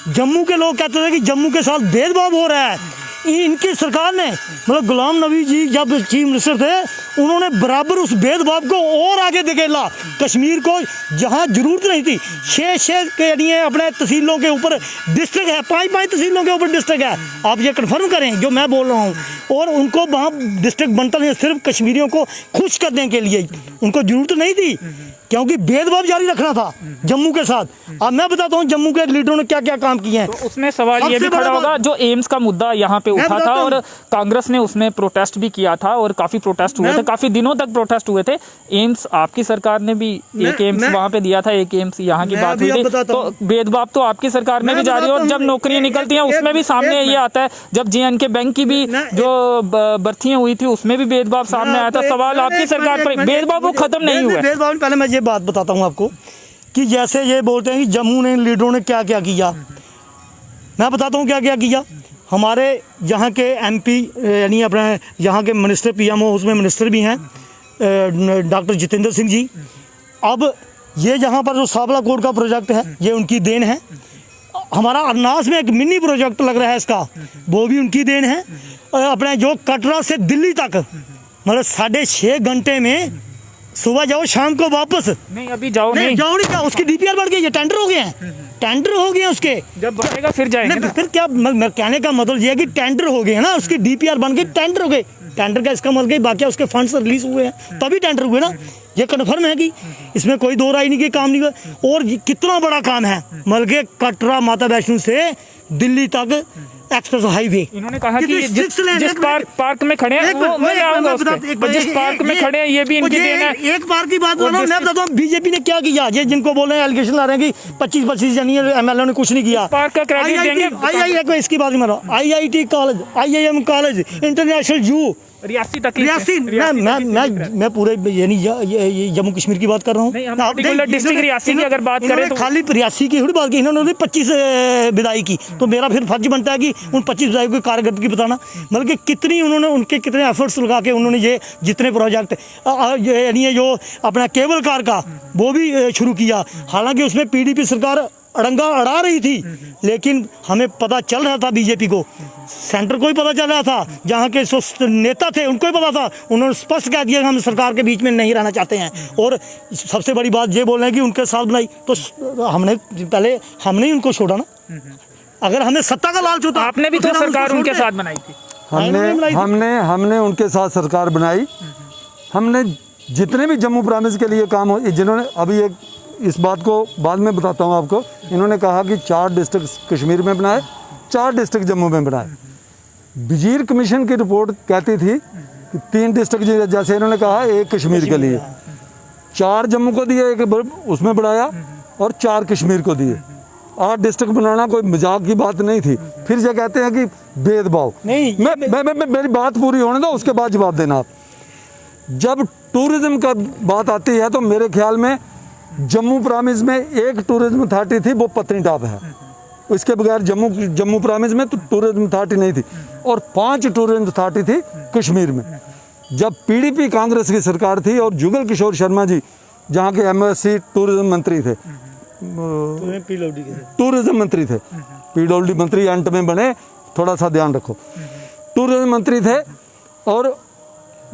B: जम्मू के लोग कहते थे कि जम्मू के साथ भेदभाव हो रहा है, इनकी सरकार ने मतलब गुलाम नबी जी जब चीफ मिनिस्टर थे उन्होंने बराबर उस भेदभाव को और आगे धकेला। कश्मीर को जहां जरूरत नहीं थी, 6 के लिए अपने तहसीलों के ऊपर डिस्ट्रिक्ट है, 5 तहसीलों के ऊपर डिस्ट्रिक्ट है। आप ये कन्फर्म करें जो मैं बोल रहा हूँ। और उनको वहाँ डिस्ट्रिक्ट बनता नहीं, सिर्फ कश्मीरियों को खुश करने के लिए, उनको जरूरत नहीं थी क्योंकि भेदभाव जारी रखना था जम्मू के साथ। अब मैं बताता हूँ जम्मू के लीडरों ने क्या क्या काम किए हैं।
A: तो उसमें सवाल ये भी खड़ा होगा, जो एम्स का मुद्दा यहाँ पे उठा था और कांग्रेस ने उसमें प्रोटेस्ट भी किया था और काफी प्रोटेस्ट हुए थे, काफी दिनों तक प्रोटेस्ट हुए थे। एम्स आपकी सरकार ने भी एक एम्स वहाँ पे दिया था, एक एम्स यहाँ की बात हुई थी। तो भेदभाव तो आपकी सरकार में भी जारी है और जब नौकरियां निकलती हैं उसमें भी सामने ये आता है। जब JNK बैंक की भी जो भर्तियां हुई थी उसमें भी भेदभाव सामने आया था। सवाल आपकी सरकार पर, भेदभाव वो खत्म नहीं हुआ।
B: भेदभाव पहले मैं ये बात बताता हूँ आपको कि जैसे ये बोलते हैं कि जम्मू ने लीडरों ने क्या क्या किया, मैं बताता हूँ क्या क्या किया। हमारे यहाँ के MP यानी अपने यहाँ के मिनिस्टर PMO, उसमें मिनिस्टर भी हैं डॉक्टर जितेंद्र सिंह जी। अब ये जहाँ पर जो सावला कोट का प्रोजेक्ट है ये उनकी देन है। हमारा अरनास में एक मिनी प्रोजेक्ट लग रहा है इसका, वो भी उनकी देन है। अपने जो कटरा से दिल्ली तक मतलब 6.5 घंटे में, सुबह जाओ शाम को वापस।
A: नहीं अभी जाओ नहीं
B: क्या उसकी DPR बढ़ गई है, टेंडर हो गए हैं, टेंडर हो गए हैं उसके।
A: जब बढ़ेगा फिर जाएंगे।
B: फिर क्या मैं कहने का मतलब ये है कि टेंडर हो गए हैं ना, उसकी DPR बन गई, टेंडर हो गए। टेंडर का इसका मतलब बाकी उसके फंड्स रिलीज हुए हैं तभी टेंडर हुए ना, ये कन्फर्म है कि इसमें कोई दो राय नहीं कि काम नहीं हुआ। और कितना बड़ा काम है, मतलब कटरा माता वैष्णो से दिल्ली तक एक्सप्रेस हाईवे।
A: इन्होंने कहा कि जिस पार्क में खड़े हैं वो मैं आऊंगा उस पे, जिस पार्क में खड़े हैं ये भी इनकी देन है।
B: एक पार्क की बात मैं बताता हूँ बीजेपी ने क्या किया, ये जिनको बोल रहे हैं एलिगेशन ला रहे हैं कि 25 यानी MLA ने कुछ नहीं किया।
A: पार्क का क्रेडिट देंगे।
B: इसकी बात मारो, IIT college, IIM college, international जू
A: रियासी तक,
B: मैं पूरे यानी जम्मू कश्मीर की बात कर रहा हूँ।
A: डिस्ट्रिक्ट रियासी की अगर बात करें तो
B: खाली रियासी की थोड़ी बात की, इन्होंने 25 विदाई की, तो मेरा फिर फर्ज बनता है कि उन 25 विदाई की कारकर्दगी बताना, मतलब कि कितनी उन्होंने उनके कितने एफर्ट्स लगा के उन्होंने ये जितने प्रोजेक्ट यानी जो अपना केबल कार का वो भी शुरू किया। हालांकि उसमें PDP सरकार अड़ंगा अड़ा रही थी, लेकिन हमें पता चल रहा था बीजेपी को, सेंटर को ही पता चल रहा था, जहाँ के नेता थे उनको ही पता था। उन्होंने स्पष्ट कह दिया कि हम सरकार के बीच में नहीं रहना चाहते हैं। और सबसे बड़ी बात ये बोल रहे हैं कि उनके साथ बनाई, तो हमने ही उनको छोड़ा ना। अगर हमें सत्ता का लालच होता,
A: आपने भी तो सरकार उनके साथ बनाई थी।
C: हमने उनके साथ सरकार बनाई। हमने जितने भी जम्मू प्रांत के लिए काम हो, जिन्होंने अभी एक इस बात को बाद में बताता हूँ आपको, इन्होंने कहा कि 4 डिस्ट्रिक्ट कश्मीर में बनाए, 4 डिस्ट्रिक्ट जम्मू में बनाए। वजीर कमीशन की रिपोर्ट कहती थी कि 3 डिस्ट्रिक्ट, जैसे इन्होंने कहा 1 कश्मीर के लिए, 4 जम्मू को दिए, 1 उसमें बढ़ाया और 4 कश्मीर को दिए। 8 डिस्ट्रिक्ट बनाना कोई मजाक की बात नहीं थी। फिर ये कहते हैं कि भेदभाव नहीं। मैं मेरी बात पूरी होने दो, उसके बाद जवाब देना आप। जब टूरिज्म का बात आती है तो मेरे ख्याल में जम्मू प्रांत में एक टूरिज्म अथॉरिटी थी, वो पत्नीटॉप है। इसके बगैर जम्मू प्रांत में तो टूरिज्म अथॉरिटी नहीं थी। और 5 टूरिज्म अथॉरिटी थी कश्मीर में। जब पीडीपी कांग्रेस की सरकार थी और जुगल किशोर शर्मा जी जहाँ के एमएससी टूरिज्म मंत्री थे, टूरिज्म मंत्री थे, पीडब्ल्यूडी मंत्री अंत में बने, थोड़ा सा ध्यान रखो, टूरिज्म मंत्री थे। और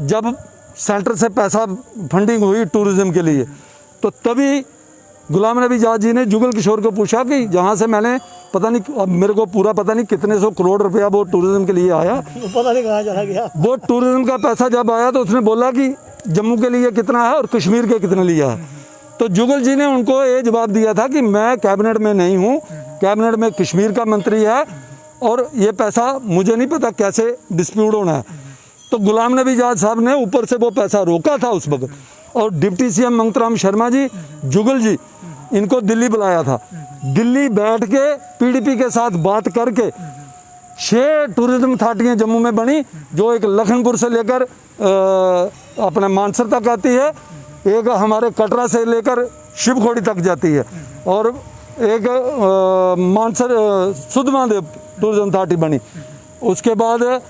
C: जब सेंटर से पैसा फंडिंग हुई टूरिज्म के लिए, तो तभी गुलाम नबी आज़ाद जी ने जुगल किशोर को पूछा कि जहाँ से मैंने पता नहीं, अब मेरे को पूरा पता नहीं कितने 100 करोड़ रुपया वो टूरिज्म के लिए आया,
B: पता नहीं कहाँ चला गया।
C: वो टूरिज्म का पैसा जब आया तो उसने बोला कि जम्मू के लिए कितना है और कश्मीर के कितने लिया है। तो जुगल जी ने उनको ये जवाब दिया था कि मैं कैबिनेट में नहीं हूँ, कैबिनेट में कश्मीर का मंत्री है और ये पैसा मुझे नहीं पता कैसे डिस्प्यूट होना है। तो गुलाम नबी आज़ाद साहब ने ऊपर से वो पैसा रोका था उस वक्त। और डिप्टी सीएम मंगतराम शर्मा जी, जुगल जी, इनको दिल्ली बुलाया था। दिल्ली बैठ के पीडीपी के साथ बात करके 6 टूरिज्म अथॉरिटियाँ जम्मू में बनी, जो एक लखनपुर से लेकर अपना मानसर तक आती है, एक हमारे कटरा से लेकर शिवखोड़ी तक जाती है, और एक मानसर सुधमादेव टूरिज्म अथॉरिटी बनी। उसके बाद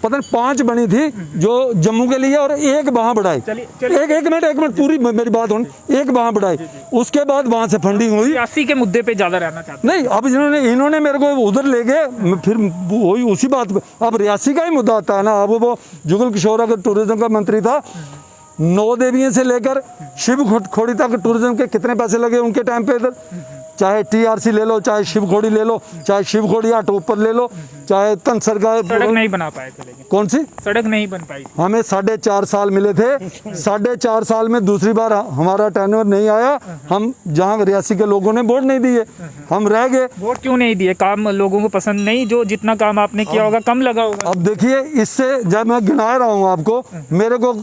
C: पता नहीं 5 बनी थी जो जम्मू के लिए, और 1 वहाँ बढ़ाई। एक मिनट पूरी मेरी बात होनी, 1 वहाँ बढ़ाई। उसके बाद वहाँ से फंडिंग हुई।
A: रियासी के मुद्दे पे ज्यादा रहना चाहते
C: नहीं, अब इन्होंने मेरे को उधर ले गए, फिर वही उसी बात पे अब रियासी का ही मुद्दा आता है ना। अब वो जुगल किशोर अगर टूरिज्म का मंत्री था, 9 देवियों से लेकर शिवखोड़ी तक टूरिज्म के कितने पैसे लगे उनके टाइम पे इधर, चाहे टीआरसी ले लो, चाहे शिवखोड़ी ले लो, चाहे शिवखोड़ी या टोपर ले लो, चाहे तनसर का।
A: सड़क नहीं बना पाए थे, लेकिन
C: कौन सी
A: सड़क नहीं बन पाई?
C: हमें 4.5 साल मिले थे। 4.5 साल में दूसरी बार हमारा टेन्योर नहीं आया। हम जहाँ रियासी के लोगों ने वोट नहीं दिए, हम रह गए।
A: वोट क्यों नहीं दिए? काम लोगों को पसंद नहीं, जो जितना काम आपने किया होगा कम लगा होगा।
C: अब देखिए, इससे जब मैं गिना रहा हूँ आपको, मेरे को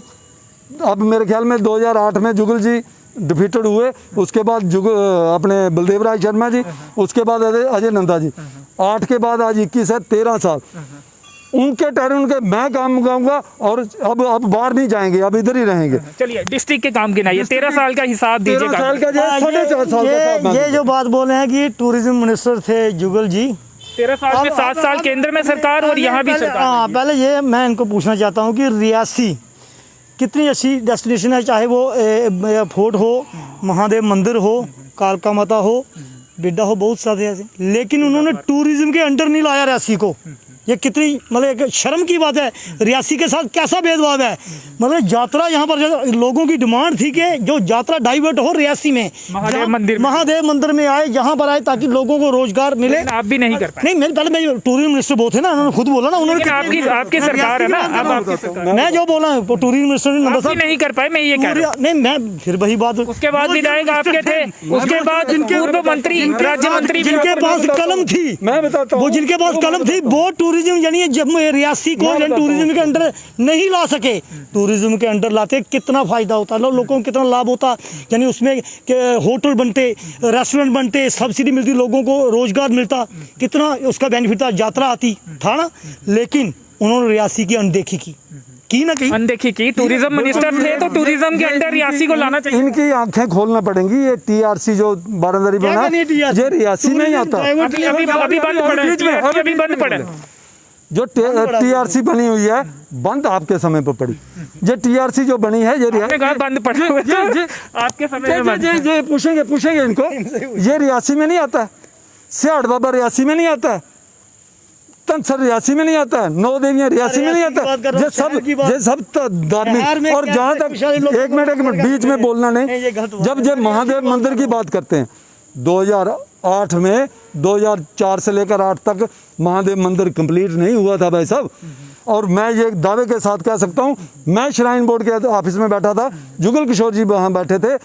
C: अब मेरे ख्याल में 2008 में जुगल जी डिफीटेड हुए, उसके बाद अपने बलदेव राय शर्मा जी, उसके बाद अजय नंदा जी, 8 के बाद आज 21 है, 13 साल उनके टर्न के मैं काम लगाऊंगा। और अब बाहर नहीं जाएंगे, अब इधर ही रहेंगे।
A: चलिए डिस्ट्रिक्ट के काम गिनाइए, 13 साल का हिसाब दीजिए।
C: 13 साल का, 4.5 साल का।
B: ये जो बात बोल रहे हैं कि टूरिज्म मिनिस्टर थे जुगल जी,
A: 13 साल में 7 साल केंद्र में सरकार और यहाँ भी सरकार।
B: हाँ, पहले ये मैं इनको पूछना चाहता हूँ कि रियासी कितनी अच्छी डेस्टिनेशन है, चाहे वो फोर्ट हो, महादेव मंदिर हो, कालका माता हो, बिड्डा हो, बहुत सारे ऐसे, लेकिन उन्होंने टूरिज्म के अंडर नहीं लाया रियासी को। ये कितनी मतलब एक शर्म की बात है। रियासी के साथ कैसा भेदभाव है? मतलब यात्रा यहाँ पर लोगों की डिमांड थी कि जो यात्रा डाइवर्ट हो रियासी में, महादेव मंदिर में आए, जहाँ पर आए, ताकि लोगों को रोजगार मिले।
A: आप भी नहीं कर पाए।
B: नहीं, मेरे पहले मैं टूरिज्म मिनिस्टर बहुत थे ना, उन्होंने खुद बोला ना, उन्होंने
A: आपकी सरकार है ना, अब आपकी सरकार।
B: मैं जो बोला हूँ टूरिज्म मिनिस्टर ने
A: नहीं कर पाए, मैं ये कह रहा हूँ।
B: नहीं, मैं फिर वही बात।
A: उसके बाद विधायक आपके थे, उसके बाद पूर्व मंत्री, राज्य मंत्री,
B: जिनके पास कलम थी,
C: मैं बताता हूँ,
B: वो जिनके पास कलम थी, वो टूरिज्म यानी जब रियासी को टूरिज्म के अंडर नहीं ला सके। टूरिज्म के अंडर लाते कितना फायदा होता, लोगों को कितना लाभ होता, यानी उसमें होटल बनते, रेस्टोरेंट बनते, सब्सिडी मिलती, लोगों को रोजगार मिलता, कितना उसका बेनिफिट था, यात्रा आती था ना। लेकिन उन्होंने रियासी की अनदेखी की ना कहीं
A: अनदेखी की। टूरिज्म मिनिस्टर थे तो टूरिज्म के अंडर रियासी को लाना चाहिए।
C: इनकी आंखें खोलना पड़ेंगी। ये टीआरसी जो बारादरी बना, ये रियासी में ही आता।
A: अभी बंद पड़े।
C: जो टीआरसी बनी हुई है बंद आपके समय पर पड़ी। ये टीआरसी जो बनी है ये
A: आपने कहा बंद पड़े हुए थे, आपके समय में बंद।
C: ये पूछेंगे इनको, ये रियासी में नहीं आता है, सियाड़ बाबा रियासी में नहीं आता है, तनसर रियासी में नहीं आता है, नौ देवियां रियासी में नहीं आता है। ये सब धार्मिक। और जहाँ तक एक मिनट बीच में बोलना नहीं, जब ये महादेव मंदिर की बात करते हैं 2008 में 2004 से लेकर 8 तक महादेव मंदिर कंप्लीट नहीं हुआ था भाई साहब। और मैं ये दावे के साथ कह सकता हूँ, मैं श्राइन बोर्ड के ऑफिस में बैठा था, जुगल किशोर जी वहाँ बैठे थे,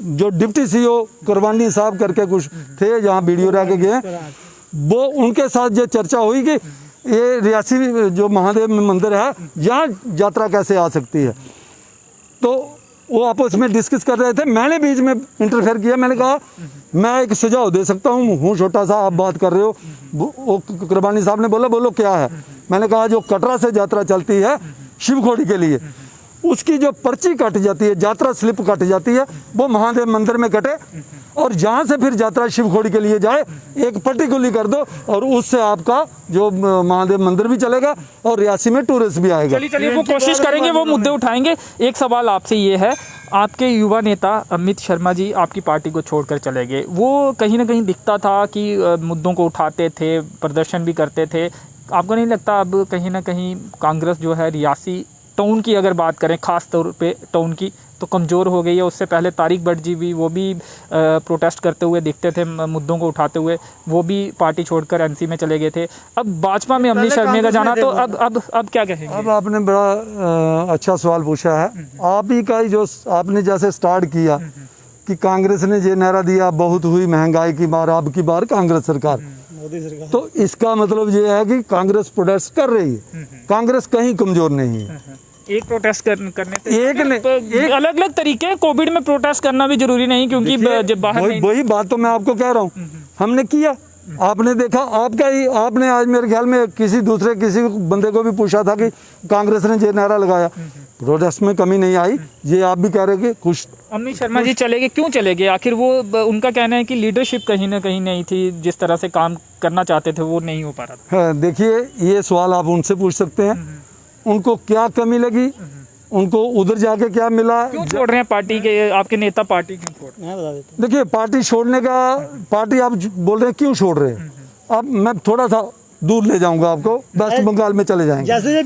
C: जो डिप्टी सीईओ कुरबानी साहब करके कुछ थे, जहाँ वीडियो रह के गए, वो उनके साथ ये चर्चा हुई कि ये रियासी जो महादेव मंदिर है यहाँ यात्रा कैसे आ सकती है। तो वो आपस में डिस्कस कर रहे थे, मैंने बीच में इंटरफेयर किया, मैंने कहा मैं एक सुझाव दे सकता हूँ छोटा सा, आप बात कर रहे हो। वो कुरबानी साहब ने बोला बोलो क्या है। मैंने कहा जो कटरा से यात्रा चलती है शिवखोड़ी के लिए, उसकी जो पर्ची कट जाती है, यात्रा स्लिप कट जाती है, वो महादेव मंदिर में कटे और जहाँ से फिर यात्रा शिवखोड़ी के लिए जाए एक पर्टिकुलर कर दो, और उससे आपका जो महादेव मंदिर भी चलेगा और रियासी में टूरिस्ट भी आएगा।
A: चलिए वो कोशिश करेंगे, वो मुद्दे उठाएंगे। एक सवाल आपसे ये है, आपके युवा नेता अमित शर्मा जी आपकी पार्टी को छोड़कर चले गए, वो कहीं ना कहीं दिखता था कि मुद्दों को उठाते थे, प्रदर्शन भी करते थे। आपको नहीं लगता अब कहीं ना कहीं कांग्रेस जो है रियासी टाउन की अगर बात करें खास तौर पे टाउन की, तो कमज़ोर हो गई है? उससे पहले तारिक भट्ट जी भी, वो भी प्रोटेस्ट करते हुए दिखते थे, मुद्दों को उठाते हुए, वो भी पार्टी छोड़कर एनसी में चले गए थे। अब भाजपा में अमित शर्मा का जाना, तो अब क्या कहेंगे?
C: अब आपने बड़ा अच्छा सवाल पूछा है। आप ही का ही जो आपने जैसे स्टार्ट किया कि कांग्रेस ने ये नारा दिया बहुत हुई महंगाई की मार, अब की बार कांग्रेस सरकार, तो इसका मतलब ये है कि कांग्रेस प्रोटेस्ट कर रही है, कांग्रेस कहीं कमजोर नहीं है।
A: एक प्रोटेस्ट करने एक अलग अलग तरीके हैं। कोविड में प्रोटेस्ट करना भी जरूरी नहीं, क्योंकि जब बाहर
C: वही बात तो मैं आपको कह रहा हूँ, हमने किया, आपने देखा, आपका ही आपने आज मेरे ख्याल में किसी बंदे को भी पूछा था कि कांग्रेस ने ये नारा लगाया, प्रोटेस्ट में कमी नहीं आई। ये आप भी कह रहे कि कुछ
A: अमित शर्मा जी चले गए, क्यों चले गए आखिर? वो उनका कहना है कि लीडरशिप कहीं ना कहीं नहीं थी, जिस तरह से काम करना चाहते थे वो नहीं हो पा रहा था।
C: देखिए ये सवाल आप उनसे पूछ सकते हैं, उनको क्या कमी लगी, उनको उधर जाके क्या मिला,
A: क्यों छोड़ रहे हैं पार्टी के, आपके नेता पार्टी क्यों छोड़ रहे हैं?
C: देखिए पार्टी छोड़ने का, पार्टी आप बोल रहे हैं क्यों छोड़ रहे हैं, अब मैं थोड़ा सा दूर ले जाऊंगा आपको, वेस्ट बंगाल में चले जाएंगे।
B: जैसे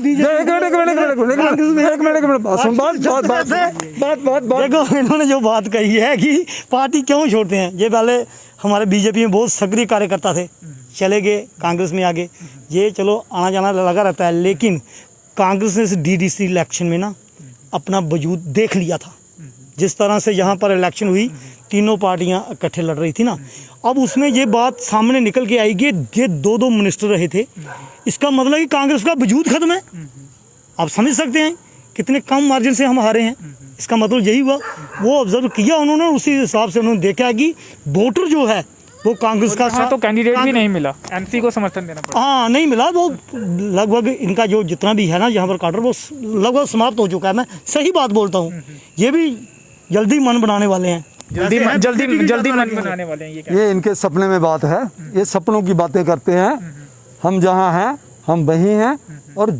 B: देखो इन्होंने जो बात कही है कि पार्टी क्यों छोड़ते हैं, ये पहले हमारे बीजेपी में बहुत सक्रिय कार्यकर्ता थे, चले गए कांग्रेस में आगे, ये चलो आना जाना लगा रहता है, लेकिन कांग्रेस ने इस डीडीसी इलेक्शन में ना अपना वजूद देख लिया था। जिस तरह से यहाँ पर इलेक्शन हुई, तीनों पार्टियां इकट्ठे लड़ रही थी ना, अब उसमें ये बात सामने निकल के आई कि ये दो मिनिस्टर रहे थे, इसका मतलब कि कांग्रेस का वजूद खत्म है। आप समझ सकते हैं कितने कम मार्जिन से हम हारे हैं, इसका मतलब यही हुआ। वो ऑब्जर्व किया उन्होंने, उसी हिसाब से उन्होंने देखा कि वोटर जो है वो कांग्रेस का,
A: तो कैंडिडेट भी नहीं मिला, एनसी को समर्थन देना पड़ा।
B: हाँ नहीं मिला, वो लगभग इनका जो जितना भी है ना यहाँ पर काडर, वो लगभग समाप्त हो चुका है। मैं सही बात बोलता हूँ, ये भी जल्दी मन बनाने वाले हैं,
A: जल्दी मन बनाने वाले हैं।
C: ये इनके सपने में बात है, ये सपनों की बातें करते हैं। हम जहाँ हैं हम वहीं हैं और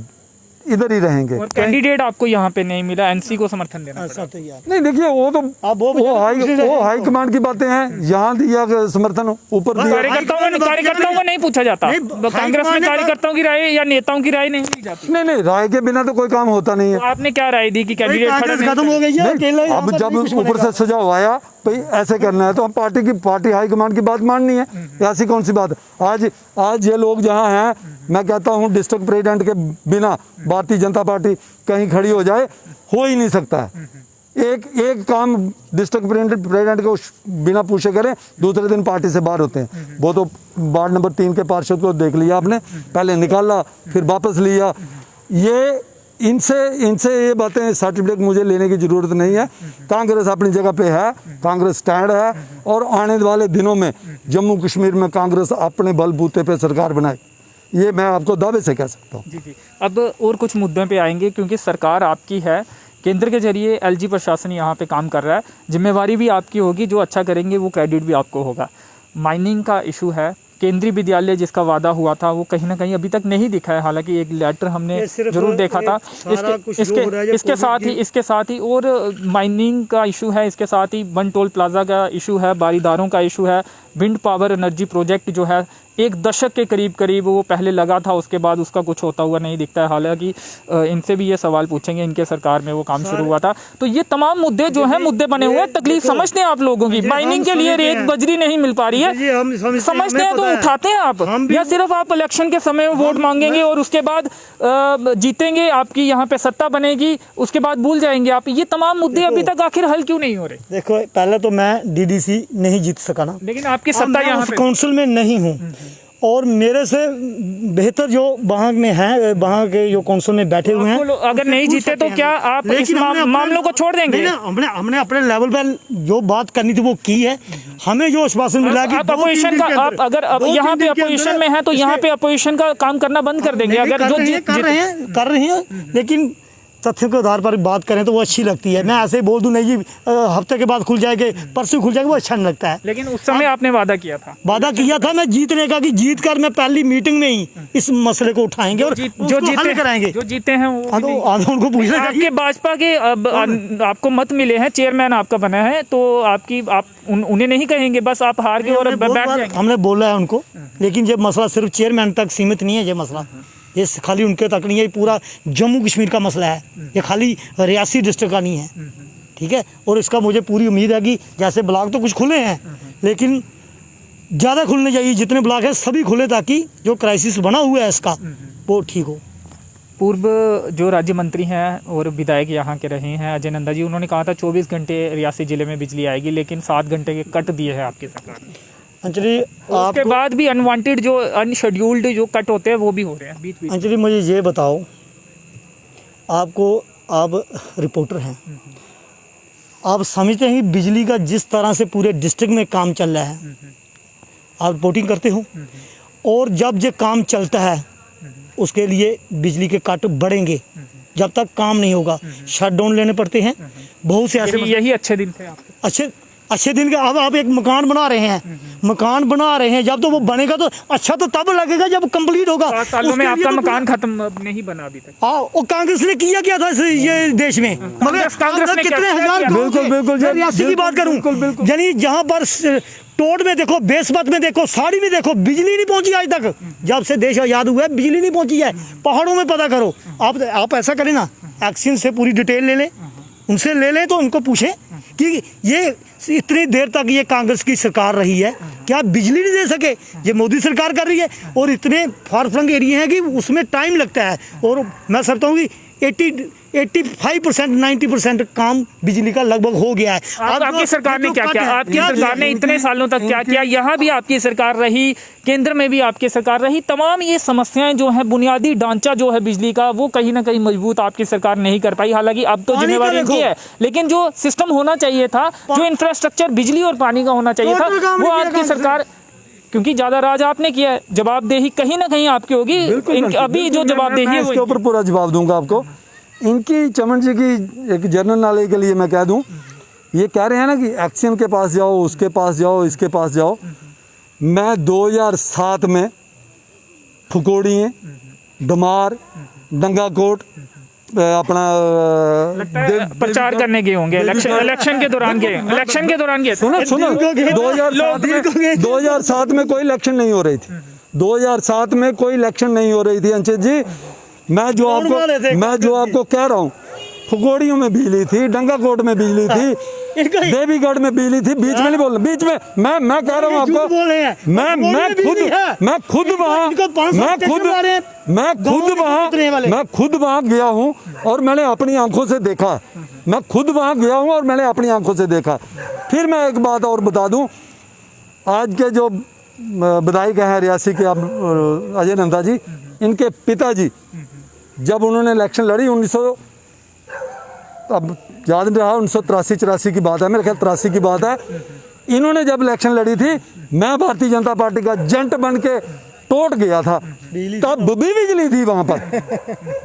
C: इधर ही रहेंगे।
A: और कैंडिडेट आपको यहाँ पे नहीं मिला, एनसी को समर्थन देना पड़ा।
C: नहीं देखिए वो तो वो हाई कमांड की बातें हैं, यहाँ दिया समर्थन, ऊपर
A: कार्यकर्ताओं को नहीं पूछा जाता। कांग्रेस में कार्यकर्ताओं की राय या नेताओं की राय नहीं ली जाती।
C: नहीं राय के बिना तो कोई काम होता नहीं है।
A: आपने क्या राय दी कि कैंडिडेट
B: खत्म हो गई है?
C: अब जब ऊपर से सुझाव आया भाई ऐसे करना है, तो हम पार्टी हाई कमांड की बात माननी है, ऐसी कौन सी बात है। आज ये लोग जहाँ हैं, मैं कहता हूँ डिस्ट्रिक्ट प्रेसिडेंट के बिना भारतीय जनता पार्टी कहीं खड़ी हो जाए, हो ही नहीं सकता है। एक काम डिस्ट्रिक्ट प्रेसिडेंट को बिना पूछे करें, दूसरे दिन पार्टी से बाहर होते हैं। वो तो वार्ड नंबर 3 के पार्षद को देख लिया आपने, पहले निकाला फिर वापस लिया। ये इनसे ये बातें सर्टिफिकेट मुझे लेने की जरूरत नहीं है। कांग्रेस अपनी जगह पे है, कांग्रेस स्टैंड है, और आने वाले दिनों में जम्मू कश्मीर में कांग्रेस अपने बलबूते पे सरकार बनाए, ये मैं आपको दावे से कह सकता हूँ।
A: जी। अब और कुछ मुद्दों पे आएंगे, क्योंकि सरकार आपकी है, केंद्र के जरिए एलजी प्रशासन यहाँ पे काम कर रहा है, जिम्मेवारी भी आपकी होगी, जो अच्छा करेंगे वो क्रेडिट भी आपको होगा। माइनिंग का इशू है, केंद्रीय विद्यालय जिसका वादा हुआ था वो कहीं ना कहीं अभी तक नहीं दिखा है। हालांकि एक लेटर हमने
B: ये सिर्फ
A: जरूर देखा था।
B: सारा कुछ जो हो रहा है,
A: इसके साथ ही और माइनिंग का इशू है, इसके साथ ही वन टोल प्लाजा का इशू है, बारीदारों का इशू है, विंड पावर एनर्जी प्रोजेक्ट जो है 1 दशक के करीब वो पहले लगा था, उसके बाद उसका कुछ होता हुआ नहीं दिखता है। हालांकि इनसे भी ये सवाल पूछेंगे, इनके सरकार में वो काम शुरू हुआ था। तो ये तमाम मुद्दे जो हैं मुद्दे बने हुए हैं। तकलीफ समझते हैं आप लोगों की, माइनिंग के लिए रेत बजरी नहीं मिल पा रही है, समझते हैं तो उठाते हैं आप, या सिर्फ आप इलेक्शन के समय वोट मांगेंगे और उसके बाद जीतेंगे, आपकी यहाँ पे सत्ता बनेगी, उसके बाद भूल जाएंगे आप। ये तमाम मुद्दे अभी तक आखिर हल क्यों नहीं हो रहे?
B: देखो, पहले तो मैं डीडीसी नहीं जीत सका ना,
A: लेकिन आपकी सत्ता यहाँ पे
B: काउंसिल में नहीं हूँ, और मेरे से बेहतर जो वहाँ में हैं, वहाँ के जो काउंसिल में बैठे हुए हैं,
A: अगर नहीं जीते तो क्या आप इस मामलों को छोड़ देंगे?
B: हमने अपने लेवल पर जो बात करनी थी वो की है। हमें जो आश्वासन मिला कि
A: आप अपोजिशन का, आप अगर यहाँ पे अपोजिशन में है तो यहाँ पे अपोजिशन का काम करना बंद कर देंगे। अगर जो
B: कर रहे हैं, लेकिन तथ्यों के आधार पर बात करें तो वो अच्छी लगती है। मैं ऐसे बोल दूं नहीं जी हफ्ते के बाद खुल जाएंगे, परसों खुल जाएगा, वो अच्छा नहीं लगता है।
A: लेकिन उस समय आपने वादा किया था
B: मैं जीतने का, कि जीत कर मैं पहली मीटिंग में ही इस मसले को उठाएंगे और जो हल कराएंगे।
A: जो जीते हैं
B: उनको पूछना
A: आपके भाजपा के आपको मत मिले हैं, चेयरमैन आपका बना है, तो आप उन्हें नहीं कहेंगे बस आप हार के और बैठ जाएंगे?
B: हमने बोला है उनको, लेकिन ये मसला सिर्फ चेयरमैन तक सीमित नहीं है। ये मसला ये खाली उनके तक नहीं है, पूरा जम्मू कश्मीर का मसला है, ये खाली रियासी डिस्ट्रिक्ट का नहीं है, ठीक है। और इसका मुझे पूरी उम्मीद है कि जैसे ब्लॉक तो कुछ खुले हैं, लेकिन ज़्यादा खुलने चाहिए, जितने ब्लॉक हैं सभी खुले, ताकि जो क्राइसिस बना हुआ है इसका वो ठीक हो।
A: पूर्व जो राज्य मंत्री हैं और विधायक यहाँ के रहे हैं अजय नंदा जी, उन्होंने कहा था 24 घंटे रियासी जिले में बिजली आएगी, लेकिन 7 घंटे के कट दिए हैं आपकी सरकार ने।
B: अंजलि,
A: उसके बाद भी अनवांटेड जो अनशेड्यूल्ड जो कट होते हैं वो भी हो रहे हैं बीच बीच।
B: अंजलि, मुझे ये बताओ, आप रिपोर्टर हैं, आप समझते हैं कि बिजली का जिस तरह से पूरे डिस्ट्रिक्ट में काम चल रहा है, आप रिपोर्टिंग करते हो, और जब ये काम चलता है उसके लिए बिजली के कट बढ़ेंगे, जब तक काम नहीं होगा शटडाउन लेने पड़ते हैं। बहुत से ऐसे
A: यही अच्छे दिन थे आपके,
B: अच्छे दिन के। अब आप एक मकान बना रहे हैं, जब तो वो बनेगा तो अच्छा तो तब लगेगा जब कंप्लीट होगा।
A: 7 सालों में आपका मकान खत्म नहीं बना अभी तक।
B: और कांग्रेस ने किया क्या था ये देश में?
A: कांग्रेस ने
B: कितने हजार,
C: बिल्कुल
B: रियासी की बात करूं, यानी जहां पर टोड में देखो, बेसमत में देखो, साड़ी में देखो, बिजली नहीं पहुंची आज तक। जब से देश आजाद हुआ है बिजली नहीं पहुंची है। पहाड़ों में पता करो। आप ऐसा करें ना, एक्शन से पूरी डिटेल ले लें, उनसे ले लें, तो उनको पूछें कि ये इतनी देर तक ये कांग्रेस की सरकार रही है, क्या बिजली नहीं दे सके? ये मोदी सरकार कर रही है, और इतने फार फ्लंग एरिया हैं कि उसमें टाइम लगता है। और मैं समझता हूँ कि 85% 90% काम बिजली का लगभग हो गया है।
A: आपकी सरकार ने क्या किया? आपकी सरकार ने इतने सालों तक क्या किया? यहाँ भी आपकी सरकार रही, केंद्र में भी आपकी सरकार रही। तमाम ये समस्याएं जो है, बुनियादी ढांचा जो है बिजली का, वो कहीं ना कहीं मजबूत आपकी सरकार नहीं कर पाई। हालांकि अब तो जिम्मेवारी इनकी है, लेकिन जो सिस्टम होना चाहिए था, जो इंफ्रास्ट्रक्चर बिजली और पानी का होना चाहिए था, वो आपकी सरकार, क्योंकि ज्यादा राज आपने किया है, जवाबदेही कहीं ना कहीं आपकी होगी। अभी जो जवाबदेही है
C: इसके ऊपर पूरा जवाब दूंगा आपको। इनकी चमन जी की एक जनरल नॉलेज के लिए मैं कह दूं, ये कह रहे हैं ना कि एक्शन के पास जाओ, उसके पास जाओ, इसके पास जाओ। मैं 2007 में फुकोड़ी, डमार, डंगाकोट अपना
A: प्रचार करने गए होंगे, इलेक्शन के दौरान गए।
C: सुनो 2007 में कोई इलेक्शन नहीं हो रही थी। 2007 में कोई इलेक्शन नहीं हो रही थी अंचित जी। मैं जो आपको कह रहा हूँ, फुकोड़ियों में बिजली थी, डंगाकोट में बिजली थी, देवीगढ़ में बिजली थी। बीच में नहीं बोलना, बीच में मैं कह रहा हूँ आपको, मैं खुद वहाँ गया हूँ और मैंने अपनी आंखों से देखा। फिर मैं एक बात और बता दूं, आज के जो विधायक हैं रियासी के, अब अजय नंदा जी, इनके पिताजी जब उन्होंने इलेक्शन लड़ी 1983-84 की बात है, मेरे ख्याल 83 की बात है। इन्होंने जब इलेक्शन लड़ी थी, मैं भारतीय जनता पार्टी का एजेंट बन के टूट गया था तब भी बिजली थी वहां पर,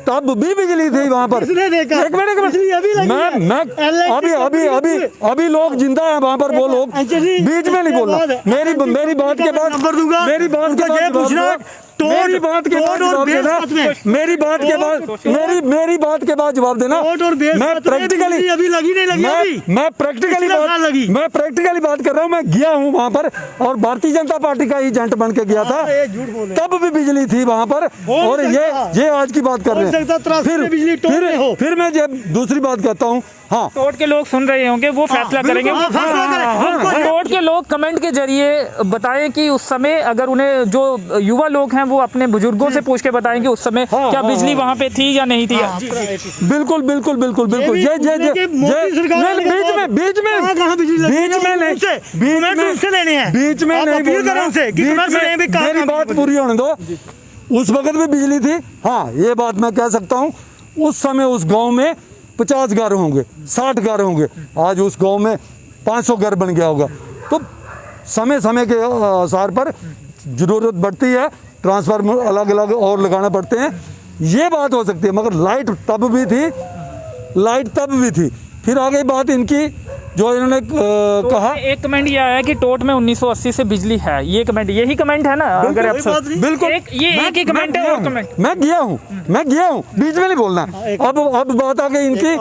C: तब भी बिजली थी वहां पर।
B: किसने देखा?
C: एक मिनट
B: बिजली अभी लगी है।
C: मैं अभी अभी अभी अभी लोग जिंदा है वहां पर, वो लोग बीच में नहीं बोलना। मेरी बात के बाद
B: नंबर दूंगा,
C: मेरी बात के बाद
B: पूछना
C: मेरी बात के बाद जवाब देना, मेरी बात के बाद जवाब देना। मैं प्रैक्टिकली
B: अभी लगी नहीं लगी अभी
C: मैं प्रैक्टिकली बात कर रहा हूँ। मैं गया हूँ वहाँ पर और भारतीय जनता पार्टी का एजेंट बन के गया था,
B: झूठ बोल
C: तब भी बिजली थी वहाँ पर। और ये आज की बात कर रहे हैं। फिर मैं जब दूसरी बात कहता हूँ, हाँ
A: टोट के लोग सुन रहे होंगे, वो फैसला करेंगे। टोट के लोग कमेंट के जरिए बताएं कि उस समय अगर उन्हें जो युवा लोग हैं वो अपने बुजुर्गों से पूछ के बताएंगे उस समय क्या बिजली वहाँ पे थी या नहीं थी।
C: बिल्कुल बिल्कुल बिल्कुल बिल्कुल। ये मेरी बात पूरी होने दो। उस वक्त भी बिजली थी, हाँ ये बात मैं कह सकता हूँ। उस समय उस गांव में 50 घर होंगे, 60 घर होंगे, आज उस गांव में 500 घर बन गया होगा। तो समय समय के आधार पर जरूरत बढ़ती है, ट्रांसफार्मर अलग अलग और लगाना पड़ते हैं, ये बात हो सकती है। मगर लाइट तब भी थी। फिर आ गई बात इनकी जो इन्होंने कहा।
A: एक कमेंट ये आया कि टोट में 1980 से बिजली है, ये कमेंट यही कमेंट है ना। अगर आप
C: बिल्कुल
A: एक ही कमेंट है और कमेंट
C: मैं गया हूँ बीच में नहीं बोलना। अब बात आ गई इनकी,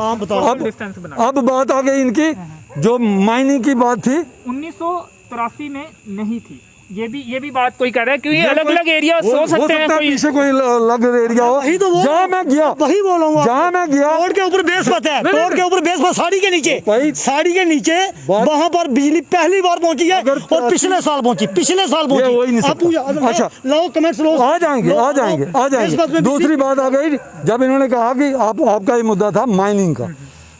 C: अब बात आ गई इनकी जो माइनिंग की बात थी
A: 1983 में नहीं थी। ये भी बात कोई कर रहा है, क्योंकि अलग अलग एरिया हो सकते हैं,
C: पीछे कोई अलग एरिया हो। जहाँ मैं गया
B: वही बोलूंगा,
C: जहाँ मैं गया
B: रोड के ऊपर बेस मत है, रोड के ऊपर बेस मत, साड़ी के नीचे वहाँ पर बिजली पहली बार पहुंची है और पिछले साल पहुंची। अच्छा लो कमेंट्स लो,
C: आ जाएंगे। दूसरी बात आ गई जब इन्होंने कहा कि आपका ये मुद्दा था माइनिंग का।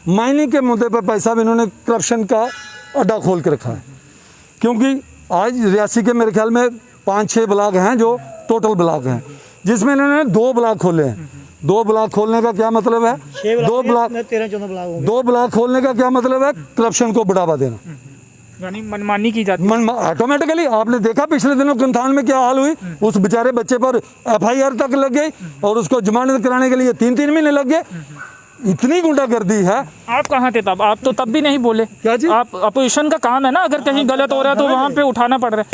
C: माइनिंग के मुद्दे पर पैसा भी इन्होंने करप्शन का अड्डा खोल के रखा है, क्योंकि आज रियासी के मेरे ख्याल में 5-6 ब्लॉक हैं जो टोटल ब्लॉक हैं, जिसमें इन्होंने 2 ब्लॉक खोले हैं। 2 ब्लॉक खोलने का क्या मतलब है? 2 ब्लॉक खोलने का क्या मतलब है? करप्शन को बढ़ावा देना,
A: यानी मनमानी की जाती है।
C: ऑटोमेटिकली आपने देखा पिछले दिनों कमथान में क्या हाल हुई। उस बेचारे बच्चे पर FIR तक लग गई और उसको जमानत कराने के लिए 3-3 महीने लग गए। इतनी गुंडागर्दी है।
A: आप कहाँ थे तब? आप तो तब भी नहीं बोले।
C: क्या जी?
A: आप अपोजिशन का काम है ना, अगर कहीं गलत हो रहा है तो वहाँ पे उठाना पड़ रहा है।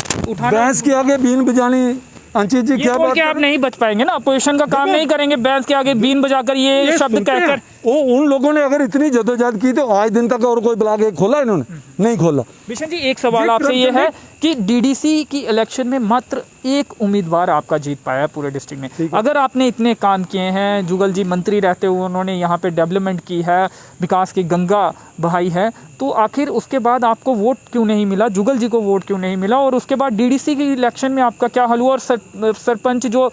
C: भैंस के आगे बीन बजानी, अंचित जी क्या बात?
A: आप नहीं बच पाएंगे ना, अपोजिशन का काम नहीं करेंगे भैंस के आगे बीन बजाकर ये शब्द कहकर।
C: वो उन लोगों ने अगर इतनी जद्दोजहद की तो आज दिन तक और कोई ब्लॉक खोला इन्होंने? नहीं खोला।
A: बिशन जी एक सवाल आपसे ये है कि DDC की इलेक्शन में मात्र एक उम्मीदवार आपका जीत पाया पूरे डिस्ट्रिक्ट में। अगर आपने इतने काम किए हैं, जुगल जी मंत्री रहते हुए उन्होंने यहाँ पे डेवलपमेंट की है, विकास की गंगा बहाई है, तो आखिर उसके बाद आपको वोट क्यों नहीं मिला? जुगल जी को वोट क्यों नहीं मिला? और उसके बाद DDC की इलेक्शन में आपका क्या हाल हुआ? और सरपंच जो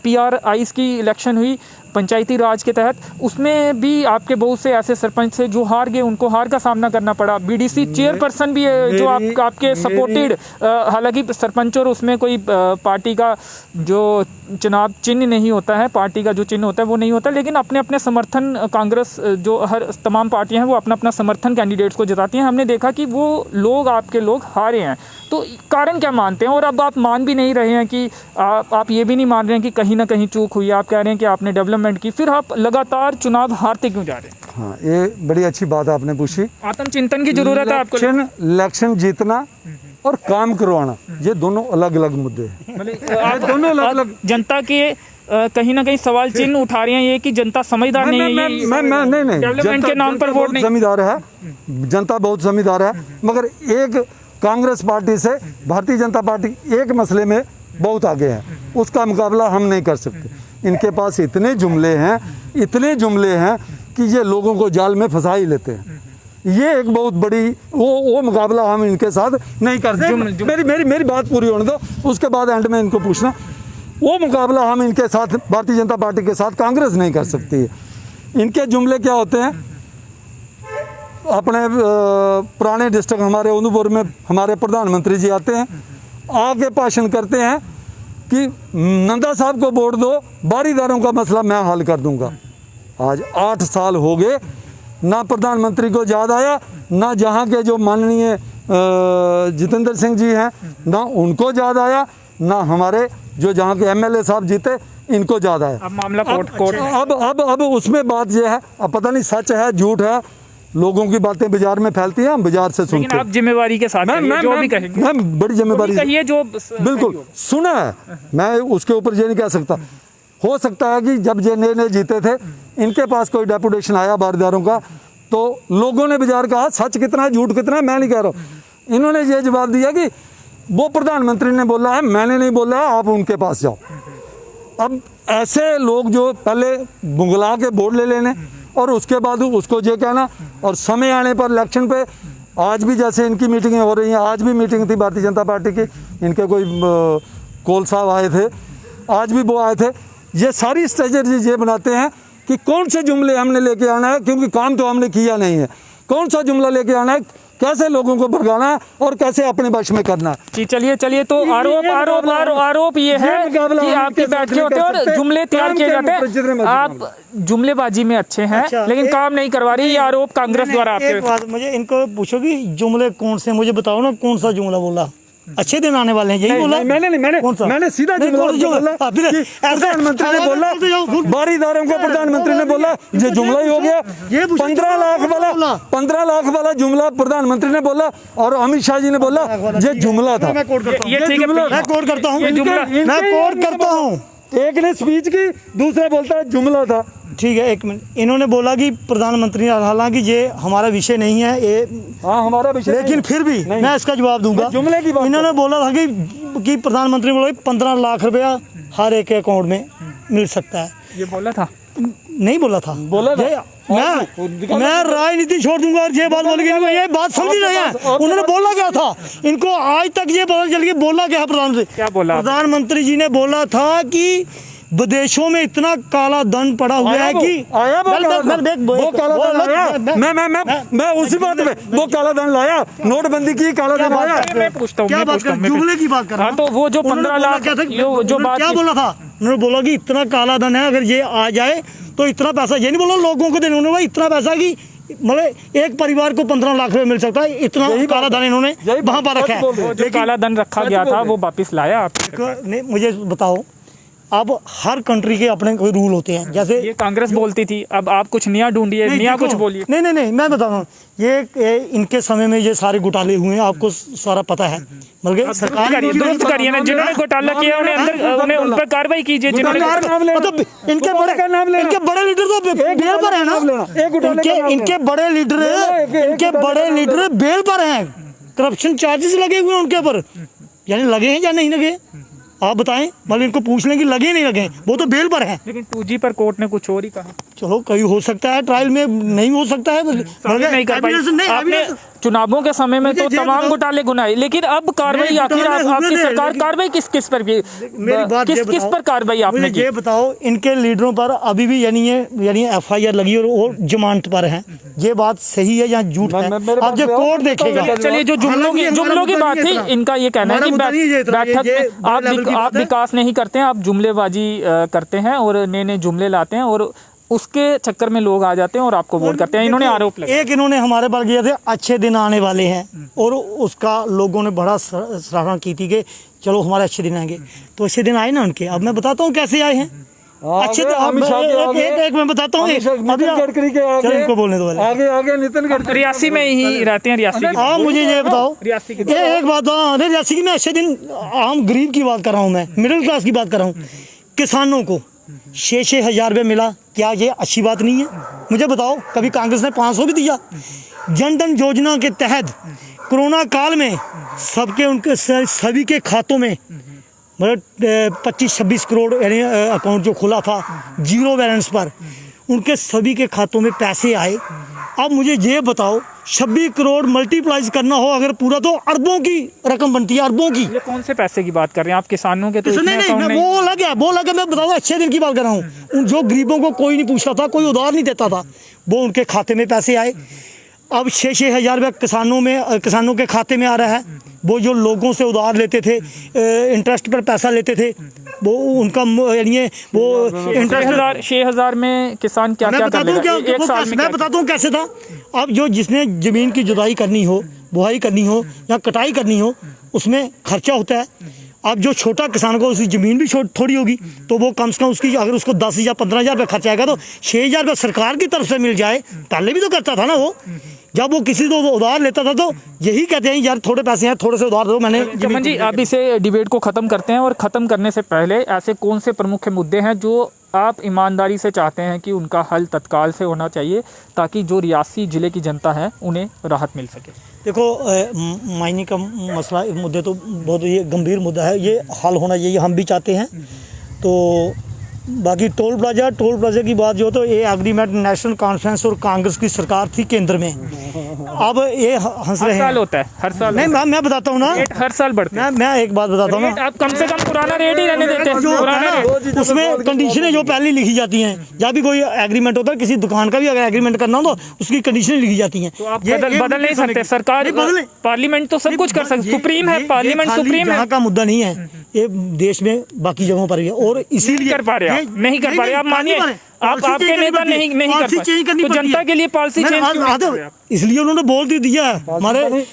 A: PRIs की इलेक्शन हुई पंचायती राज के तहत, उसमें भी आपके बहुत से ऐसे सरपंच थे जो हार गए, उनको हार का सामना करना पड़ा। BDC चेयरपर्सन भी है जो आपके सपोर्टेड, हालांकि सरपंच और उसमें कोई पार्टी का जो चुनाव चिन्ह नहीं होता है, पार्टी का जो चिन्ह होता है वो नहीं होता, लेकिन अपने अपने समर्थन, कांग्रेस जो तमाम पार्टियां हैं वो अपना अपना समर्थन कैंडिडेट्स को जताती हैं। हमने देखा कि वो लोग आपके लोग हारे हैं, तो कारण क्या मानते हैं? और अब आप मान भी नहीं रहे हैं कि आप ये भी नहीं मान रहे हैं कि कहीं ना कहीं चूक हुई, आप कह रहे हैं कि आपने डेवलपमेंट की, फिर आप लगातार चुनाव हारते क्यों जा रहे हैं?
C: हाँ, ये बड़ी अच्छी बात आपने पूछी।
A: आत्मचिंतन की जरूरत है आपको।
C: इलेक्शन जीतना और काम करवाना, ये दोनों अलग अलग मुद्दे हैं। दोनों अलग अलग।
A: जनता के कहीं ना कहीं सवाल चिन्ह उठा रहे हैं ये कि जनता समझदार नहीं है।
C: नहीं,
A: डेवलपमेंट के नाम पर वोट नहीं।
C: समझदार है, जनता बहुत समझदार है, मगर एक कांग्रेस पार्टी से भारतीय जनता पार्टी एक मसले में बहुत आगे है, उसका मुकाबला हम नहीं कर सकते। इनके पास इतने जुमले हैं कि ये लोगों को जाल में फंसा ही लेते हैं। ये एक बहुत बड़ी वो मुकाबला हम इनके साथ नहीं कर सकते। मेरी बात पूरी होने दो, उसके बाद एंड में इनको पूछना। वो मुकाबला हम इनके साथ, भारतीय जनता पार्टी के साथ कांग्रेस नहीं कर सकती है। इनके जुमले क्या होते हैं? अपने पुराने डिस्ट्रिक्ट हमारे उदयपुर में हमारे प्रधानमंत्री जी आते हैं, आके भाषण करते हैं कि नंदा साहब को वोट दो, बारीदारों का मसला मैं हल कर दूंगा। आज 8 साल हो गए, ना प्रधानमंत्री को याद आया, ना जहाँ के जो माननीय जितेंद्र सिंह जी हैं ना उनको याद आया, ना हमारे जो जहाँ के एमएलए साहब जीते इनको ज़्यादा है।
A: अब मामला कोर्ट
C: अब उसमें बात ये है, अब पता नहीं सच है झूठ है, लोगों की बातें बाजार में फैलती हैं, हम बाजार से सुनते
A: लेकिन आप जिम्मेवारी के साथ कहिए, जो भी कहेंगे
C: मैं बड़ी जिम्मेवारी
A: कहिए जो
C: बिल्कुल सुना है, मैं उसके ऊपर ये नहीं कह सकता। हो सकता है कि जब ये नए जीते थे इनके पास कोई डेपुटेशन आया बारदारों का, तो लोगों ने बाजार कहा सच कितना है झूठ कितना है मैं नहीं कह रहा हूँ। इन्होंने ये जवाब दिया कि वो प्रधानमंत्री ने बोला है, मैंने नहीं बोला है, आप उनके पास जाओ। अब ऐसे लोग जो पहले बुंगला के वोट ले लेने और उसके बाद उसको ये कहना, और समय आने पर इलेक्शन पे आज भी जैसे इनकी मीटिंगें हो रही हैं, आज भी मीटिंग थी भारतीय जनता पार्टी की, इनके कोई कोल साहब आए थे, आज भी वो आए थे। ये सारी स्ट्रेटजी ये बनाते हैं कि कौन से जुमले हमने लेके आना है, क्योंकि काम तो हमने किया नहीं है, कौन सा जुमला लेके आना है, कैसे लोगों को भगाना है और कैसे अपने वश में करना है।
A: जी चलिए तो आरोप ये है कि आपके बैठे होते हैं और जुमले तैयार किए जाते हैं, आप जुमलेबाजी में अच्छे हैं लेकिन काम नहीं करवा रही, ये आरोप कांग्रेस द्वारा आपके।
B: एक बात मुझे इनको पूछो कि जुमले कौन से, मुझे बताओ ना कौन सा जुमला बोला, अच्छे दिन आने वाले हैं यही बोला?
C: मैंने सीधा बोला, प्रधानमंत्री ने बोला, बारीदारों को प्रधानमंत्री ने बोला, ये जुमला ही हो गया। 15 लाख वाला जुमला प्रधानमंत्री ने बोला और अमित शाह जी ने बोला ये जुमला था।
B: मैं कोट करता हूँ,
A: ये ठीक है,
B: मैं कोट करता हूँ, मैं कोट करता हूँ।
C: एक ने स्पीच की, दूसरा बोलता है जुमला था।
B: ठीक है, एक मिनट, इन्होंने बोला कि प्रधानमंत्री, हालांकि ये हमारा विषय नहीं है ये,
C: हाँ हमारा विषय,
B: लेकिन फिर भी मैं इसका जवाब दूंगा।
C: जुमले की बात
B: इन्होंने बोला था कि प्रधानमंत्री बोला 15 लाख रुपया हर एक अकाउंट में मिल सकता है,
A: ये बोला था?
B: नहीं बोला था, मैं राजनीति छोड़ दूंगा और ये बात बोलेगी, ये बात समझ रहे हैं उन्होंने बोला क्या था, इनको आज तक ये पता चल गया बोला क्या है प्रधानमंत्री।
A: क्या बोला?
B: प्रधानमंत्री जी ने बोला था कि विदेशों में इतना काला धन पड़ा हुआ है कि
C: मैं उसी बात में, वो काला धन लाया, नोटबंदी की, काला धन आया।
A: मैं पूछता हूँ,
B: क्या बात कर, जुमले की बात कर रहा हूं।
A: तो वो जो 15 लाख जो बात
B: क्या बोला था, उन्होंने बोला कि इतना काला धन है, अगर ये आ जाए तो इतना पैसा, ये नहीं बोला लोगों को देने, उन्होंने इतना पैसा कि मतलब एक परिवार को 15 लाख रुपए मिल सकता है, इतना काला धन इन्होंने वहां पर रखा है।
A: जो काला धन रखा गया था वो वापस लाया आप?
B: नहीं, मुझे बताओ, अब हर कंट्री के अपने कोई रूल होते हैं, जैसे
A: ये कांग्रेस बोलती थी, अब आप कुछ नया ढूंढिए, नया कुछ बोलिए।
B: नहीं, मैं बता रहा हूँ, ये इनके समय में ये सारे घोटाले हुए हैं, आपको सारा पता है, बल्कि सरकार
A: दुरुस्त करिए ना, जिन्होंने घोटाला किया उन्हें उन पर कार्रवाई कीजिए।
B: मतलब इनके बड़े लीडर तो बेल पर है ना, इनके बड़े लीडर बेल पर हैं, करप्शन चार्जेस लगे हुए हैं उनके ऊपर, यानी लगे हैं या नहीं लगे आप बताएं, मतलब इनको पूछ लें कि लगे नहीं लगे, वो तो बेल पर हैं।
A: लेकिन 2G पर कोर्ट ने कुछ और ही कहा।
B: चलो कहीं हो सकता है, ट्रायल में नहीं हो सकता है,
A: नहीं कर पाई। आपने चुनावों के समय में तो तमाम घोटाले गुनाए, लेकिन अब कार्रवाई आखिर आपकी सरकार कार्रवाई किस पर की, किस पर कार्रवाई आपने की?
B: ये बताओ, इनके लीडरों पर अभी भी यानी FIR लगी और जमानत पर है, ये बात सही है या झूठ है, अब जो कोर्ट देखेगा।
A: चलिए, जो जुमलों की बात थी, इनका ये कहना है कि बैठक में आप विकास नहीं करते हैं, आप जुमलेबाजी करते हैं और नए जुमले लाते हैं और उसके चक्कर में लोग आ जाते हैं और आपको वोट करते हैं, इन्होंने आरोप लगाया।
B: एक इन्होंने हमारे पर किया था, अच्छे दिन आने वाले हैं, और उसका लोगों ने बड़ा सराहना की थी कि चलो हमारे अच्छे दिन आएंगे, तो अच्छे दिन आए ना उनके। अब मैं बताता हूँ कैसे आए हैं अच्छे दिन, एक मैं बताता हूँ, इनको बोलने दो,
C: आगे नितिन गडकरी
A: रियासी में ही रहते हैं, रियासी।
B: हाँ, मुझे ये बताओ,
A: रियासी की
B: एक बात, अरे रियासी की मैं अच्छे दिन, आम गरीब की बात कर रहा हूँ, मैं मिडिल क्लास की बात कर रहा हूँ। किसानों को 6-6 हज़ार रुपये मिला, क्या ये अच्छी बात नहीं है? मुझे बताओ, कभी कांग्रेस ने 500 भी दिया? जन धन योजना के तहत कोरोना काल में सबके उनके सभी के खातों में मतलब 25-26 करोड़ यानी अकाउंट जो खुला था जीरो बैलेंस पर, उनके सभी के खातों में पैसे आए। अब मुझे ये बताओ, 26 करोड़ मल्टीप्लाइज करना हो अगर पूरा, तो अरबों की रकम बनती है, अरबों की।
A: ये कौन से पैसे की बात कर रहे हैं आप? किसानों के तो
B: नहीं, वो अलग है, मैं बताऊँ, अच्छे दिन की बात कर रहा हूँ। जो गरीबों को कोई नहीं पूछता था, कोई उधार नहीं देता था, वो उनके खाते में पैसे आए। अब 6-6 हज़ार रुपये किसानों के खाते में आ रहा है। वो जो लोगों से उधार लेते थे, इंटरेस्ट पर पैसा लेते थे, वो उनका यानी वो इंटरेस्ट
A: 6,000 में किसान क्या क्या कर लेगा एक साल में?
B: मैं बताता हूँ कैसे था। अब जो जिसने ज़मीन की जुताई करनी हो, बुआई करनी हो या कटाई करनी हो, उसमें खर्चा होता है। अब जो छोटा किसान को उसकी ज़मीन भी थोड़ी होगी, तो वो कम से कम उसकी अगर उसको 10,000 15,000 रुपये खर्च आएगा तो 6,000 रुपये सरकार की तरफ से मिल जाए। पहले भी तो करता था ना वो, जब वो किसी को उधार लेता था तो यही कहते हैं यार थोड़े पैसे हैं, थोड़े से उधार दो। मैंने
A: चमन जी, अब इसे डिबेट को ख़त्म करते हैं, और ख़त्म करने से पहले ऐसे कौन से प्रमुख मुद्दे हैं जो आप ईमानदारी से चाहते हैं कि उनका हल तत्काल से होना चाहिए, ताकि जो रियासी ज़िले की जनता है उन्हें राहत मिल सके?
B: देखो, मायने का मसला मुद्दे तो बहुत ये गंभीर मुद्दा है, ये हल होना चाहिए, हम भी चाहते हैं। तो बाकी टोल प्लाजा की बात जो, तो ये एग्रीमेंट नेशनल कॉन्फ्रेंस और कांग्रेस की सरकार थी केंद्र में। अब ये हंस रहे हैं,
A: हर साल होता है, हर साल
B: नहीं मैं बताता हूँ ना,
A: रेट हर साल बढ़ता है।
B: मैं एक बात बताता हूँ ना,
A: आप कम से कम पुराना रेट ही रहने देते हैं।
B: जो
A: पुराना
B: है
A: रेट।
B: ना, उसमें कंडीशनें जो पहले लिखी जाती हैं, जब भी कोई एग्रीमेंट होता है, किसी दुकान का भी अगर एग्रीमेंट करना हो तो उसकी कंडीशनें लिखी जाती हैं।
A: तो आप बदल नहीं सकते, सरकार पार्लियामेंट तो सब कुछ कर सकती, सुप्रीम है पार्लियामेंट, सुप्रीम है।
B: यहाँ का मुद्दा नहीं है, ये देश में बाकी जगहों पर भी है, और इसीलिए
A: कर पा रहे आप, नहीं कर पा रहे आप, मानिए आप, आपके नेता नहीं कर पाए, तो जनता के लिए पॉलिसी चेंज क्यों नहीं कर रहे आप?
B: इसलिए उन्होंने बोल दिया है, हमारे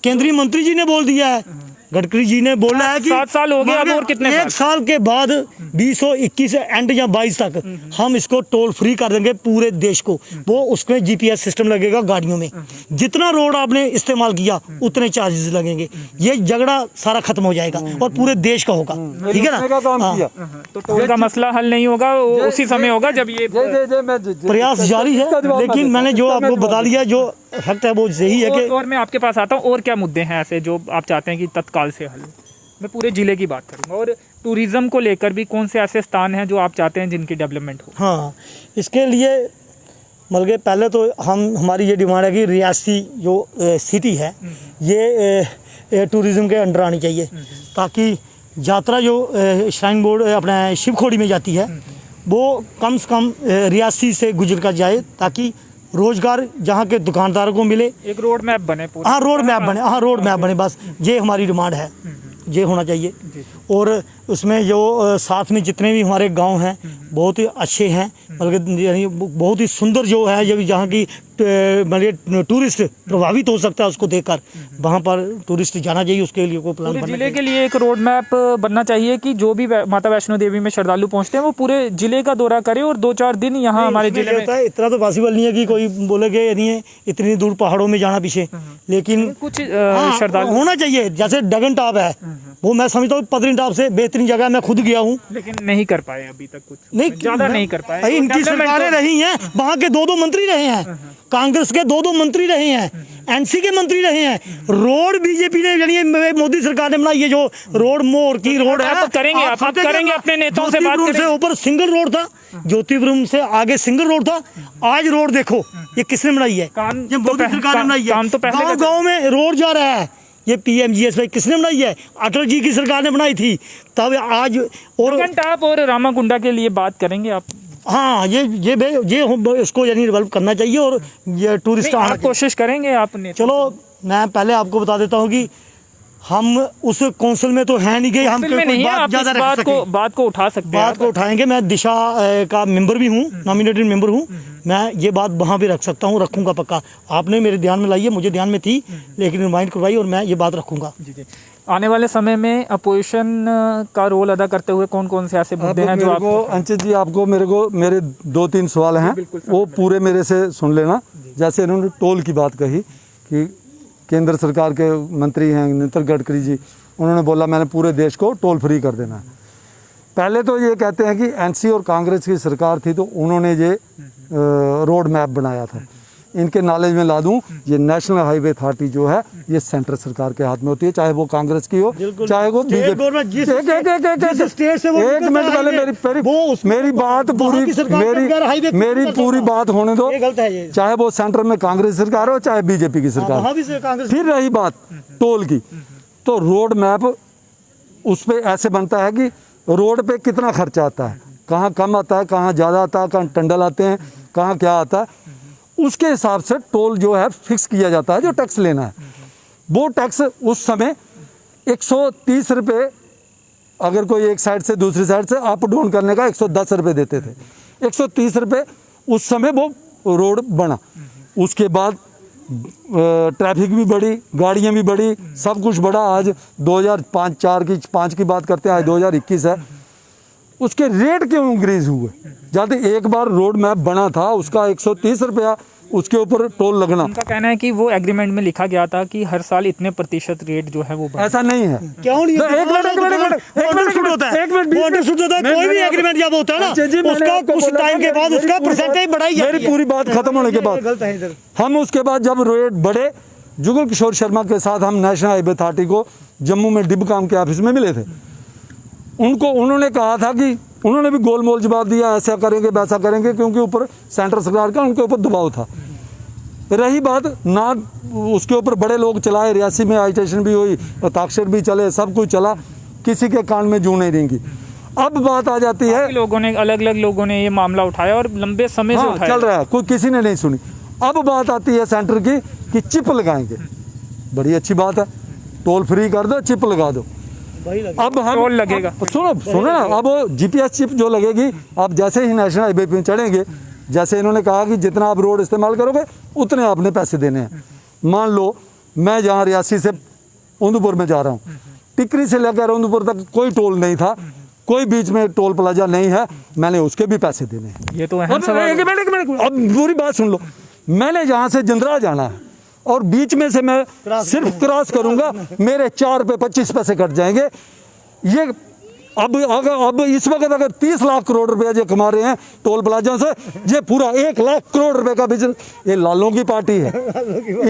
B: केंद्रीय मंत्री जी ने बोल दिया है, गडकरी जी ने बोला है कि
A: 7 साल हो गए, अब और कितने
B: एक साल के बाद 2021 एंड या 22 तक हम इसको टोल फ्री कर देंगे पूरे देश को। वो उसमें GPS सिस्टम लगेगा गाड़ियों में, जितना रोड आपने इस्तेमाल किया उतने चार्जेस लगेंगे। ये झगड़ा सारा खत्म हो जाएगा और पूरे देश का होगा, ठीक है ना।
A: तो टोल का मसला हल नहीं होगा, उसी समय होगा जब ये
B: प्रयास जारी है, लेकिन मैंने जो आपको बता दिया, जो फैक्ट है वो यही है कि।
A: और मैं आपके पास आता हूँ, और क्या मुद्दे हैं ऐसे जो आप चाहते हैं कि तत्काल से हल? मैं पूरे जिले की बात करूँगा, और टूरिज्म को लेकर भी कौन से ऐसे स्थान हैं जो आप चाहते हैं जिनकी डेवलपमेंट हो?
B: हाँ, इसके लिए मतलब कि पहले तो हमारी ये डिमांड है कि रियासी जो सिटी है ये टूरिज्म के अंडर आनी चाहिए, ताकि यात्रा जो श्राइन बोर्ड अपने शिवखोड़ी में जाती है वो कम से कम रियासी से गुजर कर जाए, ताकि रोजगार जहाँ के दुकानदारों को मिले।
A: एक रोड मैप बने पूरा।
B: हाँ, रोड मैप बने, बस ये हमारी डिमांड है, ये होना चाहिए। और उसमें जो साथ में जितने भी हमारे गांव हैं बहुत ही अच्छे हैं, बल्कि यानी बहुत ही सुंदर जो है, जब जहाँ की मतलब टूरिस्ट प्रभावित हो सकता है उसको देखकर, वहाँ पर टूरिस्ट जाना चाहिए, उसके लिए कोई प्लान बनना
A: जिले के लिए एक रोड मैप बनना चाहिए कि जो भी माता वैष्णो देवी में श्रद्धालु पहुँचते हैं वो पूरे जिले का दौरा करे और 2-4 दिन यहाँ हमारे जिले में।
B: इतना तो पॉसिबल नहीं है कि कोई बोले कि नहीं है इतनी दूर पहाड़ों में जाना पीछे, लेकिन
A: कुछ श्रद्धालु
B: होना चाहिए। जैसे डगन टॉप है, वो मैं समझता हूँ पत्नीटॉप से बेहतरीन जगह, मैं खुद गया हूँ,
A: लेकिन नहीं कर पाए अभी तक, कुछ
B: नहीं
A: ज्यादा नहीं कर पाए।
B: इनकी सरकारें रही हैं, वहाँ के 2-2 मंत्री रहे हैं, कांग्रेस के 2-2 मंत्री रहे हैं, NC के मंत्री रहे हैं। रोड बीजेपी ने यानी मोदी सरकार ने बनाई है, जो रोड मोर की रोड है।
A: आप करेंगे अपने नेताओं से बात करेंगे।
B: से ऊपर सिंगल रोड था, ज्योतिपुरम से आगे सिंगल रोड था, आज रोड देखो ये किसने बनाई है? ये मोदी सरकार ने बनाई है। गाँव में रोड जा रहा है, ये PMGS किसने बनाई है? अटल जी की सरकार ने बनाई थी, तब आज।
A: और रामाकुंडा के लिए बात करेंगे आप?
B: हाँ, ये इसको यानी डेवलप करना चाहिए, और ये टूरिस्ट
A: आप कोशिश करेंगे आपने?
B: चलो मैं पहले आपको बता देता हूँ कि हम उस काउंसिल में तो है नहीं गए, हम
A: नहीं बात ज़्यादा बात को उठा सकते हैं,
B: बात को उठाएंगे। मैं दिशा का मेंबर भी हूँ, नॉमिनेटेड मेंबर हूँ, मैं ये बात वहाँ भी रख सकता हूँ, रखूँगा पक्का। आपने मेरे ध्यान में लाई है, मुझे ध्यान में थी, लेकिन रिमाइंड करवाई, और मैं ये बात रखूँगा।
A: जी। आने वाले समय में अपोजिशन का रोल अदा करते हुए कौन कौन से ऐसे मुद्दे हैं जो आपको?
C: अंचित जी, आपको मेरे 2-3 सवाल हैं, वो पूरे मेरे से सुन लेना। जैसे इन्होंने टोल की बात कही कि केंद्र सरकार के मंत्री हैं नितिन गडकरी जी, उन्होंने बोला मैंने पूरे देश को टोल फ्री कर देना है। पहले तो ये कहते हैं कि NC और कांग्रेस की सरकार थी तो उन्होंने ये रोड मैप बनाया था। इनके नॉलेज में ला दूं, ये नेशनल हाईवे अथॉरिटी जो है ये सेंट्रल सरकार के हाथ में होती है, चाहे वो कांग्रेस की हो चाहे वो बीजेपी। एक मिनट पहले मेरी बात पूरी बात होने दो। चाहे वो सेंटर में कांग्रेस सरकार हो चाहे बीजेपी की सरकार। फिर रही बात टोल की, तो रोड मैप उस पे ऐसे बनता है कि रोड पे कितना खर्चा आता है, कहाँ कम आता है, कहाँ ज़्यादा आता है, कहाँ टंडल आते हैं, कहाँ क्या आता है, उसके हिसाब से टोल जो है फिक्स किया जाता है। जो टैक्स लेना है वो टैक्स उस समय 130 रुपये, अगर कोई एक साइड से दूसरी साइड से अप डाउन करने का 110 रुपये देते थे, 130 रुपये उस समय वो रोड बना। उसके बाद ट्रैफिक भी बढ़ी, गाड़ियाँ भी बढ़ी, सब कुछ बढ़ा। आज 2005 की बात करते हैं, आज 2021 है। उसके रेट क्यों इंक्रीज हुए? जब एक बार रोड मैप बना था उसका 130 रुपया उसके ऊपर टोल लगना।
A: उनका कहना है कि वो एग्रीमेंट में लिखा गया था कि हर साल इतने प्रतिशत रेट जो है वो बढ़े।
C: ऐसा नहीं है।
B: क्यों नहीं?
C: एक मिनट
B: ऑर्डर शुड होता है। कोई भी एग्रीमेंट जब होता है ना, उसका कुछ टाइम के बाद उसका परसेंटेज बढ़ाई जाती है।
C: मेरी पूरी बात खत्म होने के बाद हम उसके बाद जब रेट बढ़े, जुगल किशोर शर्मा के साथ हम नेशनल हाईवे अथॉरिटी को जम्मू में डिबकाम के ऑफिस में मिले थे। उन्होंने कहा था कि उन्होंने भी गोलमोल जवाब दिया, ऐसा करेंगे वैसा करेंगे, क्योंकि ऊपर सेंट्रल सरकार का उनके ऊपर दबाव था। रही बात ना, उसके ऊपर बड़े लोग चलाए, रियासी में आइटेशन भी हुई, हस्ताक्षर भी चले, सब कुछ चला, किसी के कान में जू नहीं रहेंगी। अब बात आ जाती है,
A: लोगों ने अलग अलग लोगों ने ये मामला उठाया और लंबे समय से उठाया,
C: चल रहा है, कोई किसी ने नहीं सुनी। अब बात आती है सेंटर की कि चिप लगाएंगे। बड़ी अच्छी बात है, टोल फ्री कर दो, चिप लगा दो। अब हम
A: टोल लगेगा।
C: सुनो ना, अब जीपीएस चिप जो लगेगी, आप जैसे ही नेशनल हाईवे पे चढ़ेंगे, जैसे इन्होंने कहा कि जितना आप रोड इस्तेमाल करोगे उतने आपने पैसे देने हैं। मान लो मैं जहाँ रियासी से उधमपुर में जा रहा हूँ, टिकरी से लेकर उधमपुर तक कोई टोल नहीं था, कोई बीच में टोल प्लाजा नहीं है, मैंने उसके भी पैसे देने हैं।
A: ये तो अहम सवाल है।
C: एक मिनट, अब पूरी बात सुन लो। मैंने जहाँ से जंदरा जाना है और बीच में से मैं सिर्फ क्रॉस करूंगा, मेरे 4 रुपये 25 पैसे कट जाएंगे। ये अब इस वक्त अगर 30 लाख करोड़ रुपया जो कमा रहे हैं टोल प्लाजा से, ये पूरा 1 लाख करोड़ रुपए का बिजनेस, ये लालों की पार्टी है।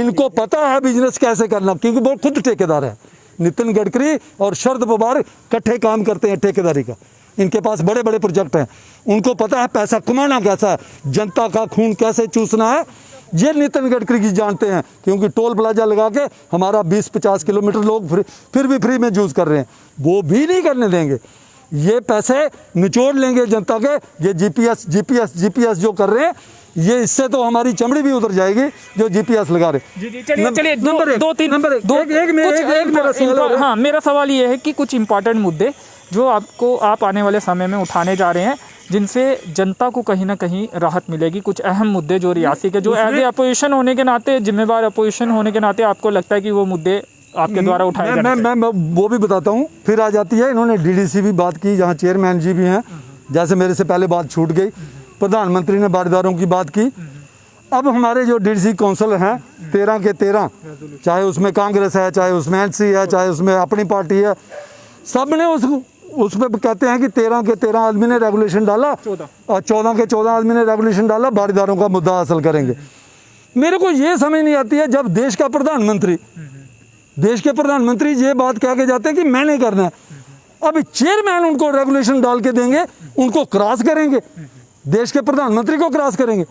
C: इनको पता है बिजनेस कैसे करना, क्योंकि वो खुद ठेकेदार है। नितिन गडकरी और शरद पवार इकट्ठे काम करते हैं ठेकेदारी का। इनके पास बड़े बड़े प्रोजेक्ट हैं, उनको पता है पैसा कमाना कैसा है, जनता का खून कैसे चूसना है, ये नितिन गडकरी जी जानते हैं। क्योंकि टोल प्लाजा लगा के हमारा 20-50 किलोमीटर लोग फिर भी फ्री में यूज़ कर रहे हैं, वो भी नहीं करने देंगे। ये पैसे निचोड़ लेंगे जनता के। ये जीपीएस जो कर रहे हैं, ये इससे तो हमारी चमड़ी भी उतर जाएगी जो जीपीएस लगा रहे।
A: चलिए हाँ, मेरा सवाल ये है कि कुछ इंपॉर्टेंट मुद्दे जो आप आने वाले समय में उठाने जा रहे हैं, जिनसे जनता को कहीं ना कहीं राहत मिलेगी, कुछ अहम मुद्दे जो रियासी के, जो एज ए अपोजिशन होने के नाते, जिम्मेवार अपोजिशन होने के नाते आपको लगता है कि वो मुद्दे आपके द्वारा उठाए जाने चाहिए?
C: मैं वो भी बताता हूँ। फिर आ जाती है, इन्होंने डीडीसी भी बात की, जहाँ चेयरमैन जी भी हैं, जैसे मेरे से पहले बात छूट गई। प्रधानमंत्री ने बारीदारों की बात की। अब हमारे जो डीडीसी काउंसिल हैं 13 के 13, चाहे उसमें कांग्रेस है, चाहे उसमें एनसी है, चाहे उसमें अपनी पार्टी है, सब ने उसमें कहते हैं कि 13 के 13 आदमी ने रेगुलेशन डाला और 14 के 14 आदमी ने रेगुलेशन डाला, बारीदारों का मुद्दा हासिल करेंगे। मेरे को ये समझ नहीं आती है, जब देश के प्रधानमंत्री ये बात कह के जाते हैं कि मैंने करना है, अब चेयरमैन उनको रेगुलेशन डाल के देंगे, उनको क्रॉस करेंगे, देश के प्रधानमंत्री को क्रॉस करेंगे।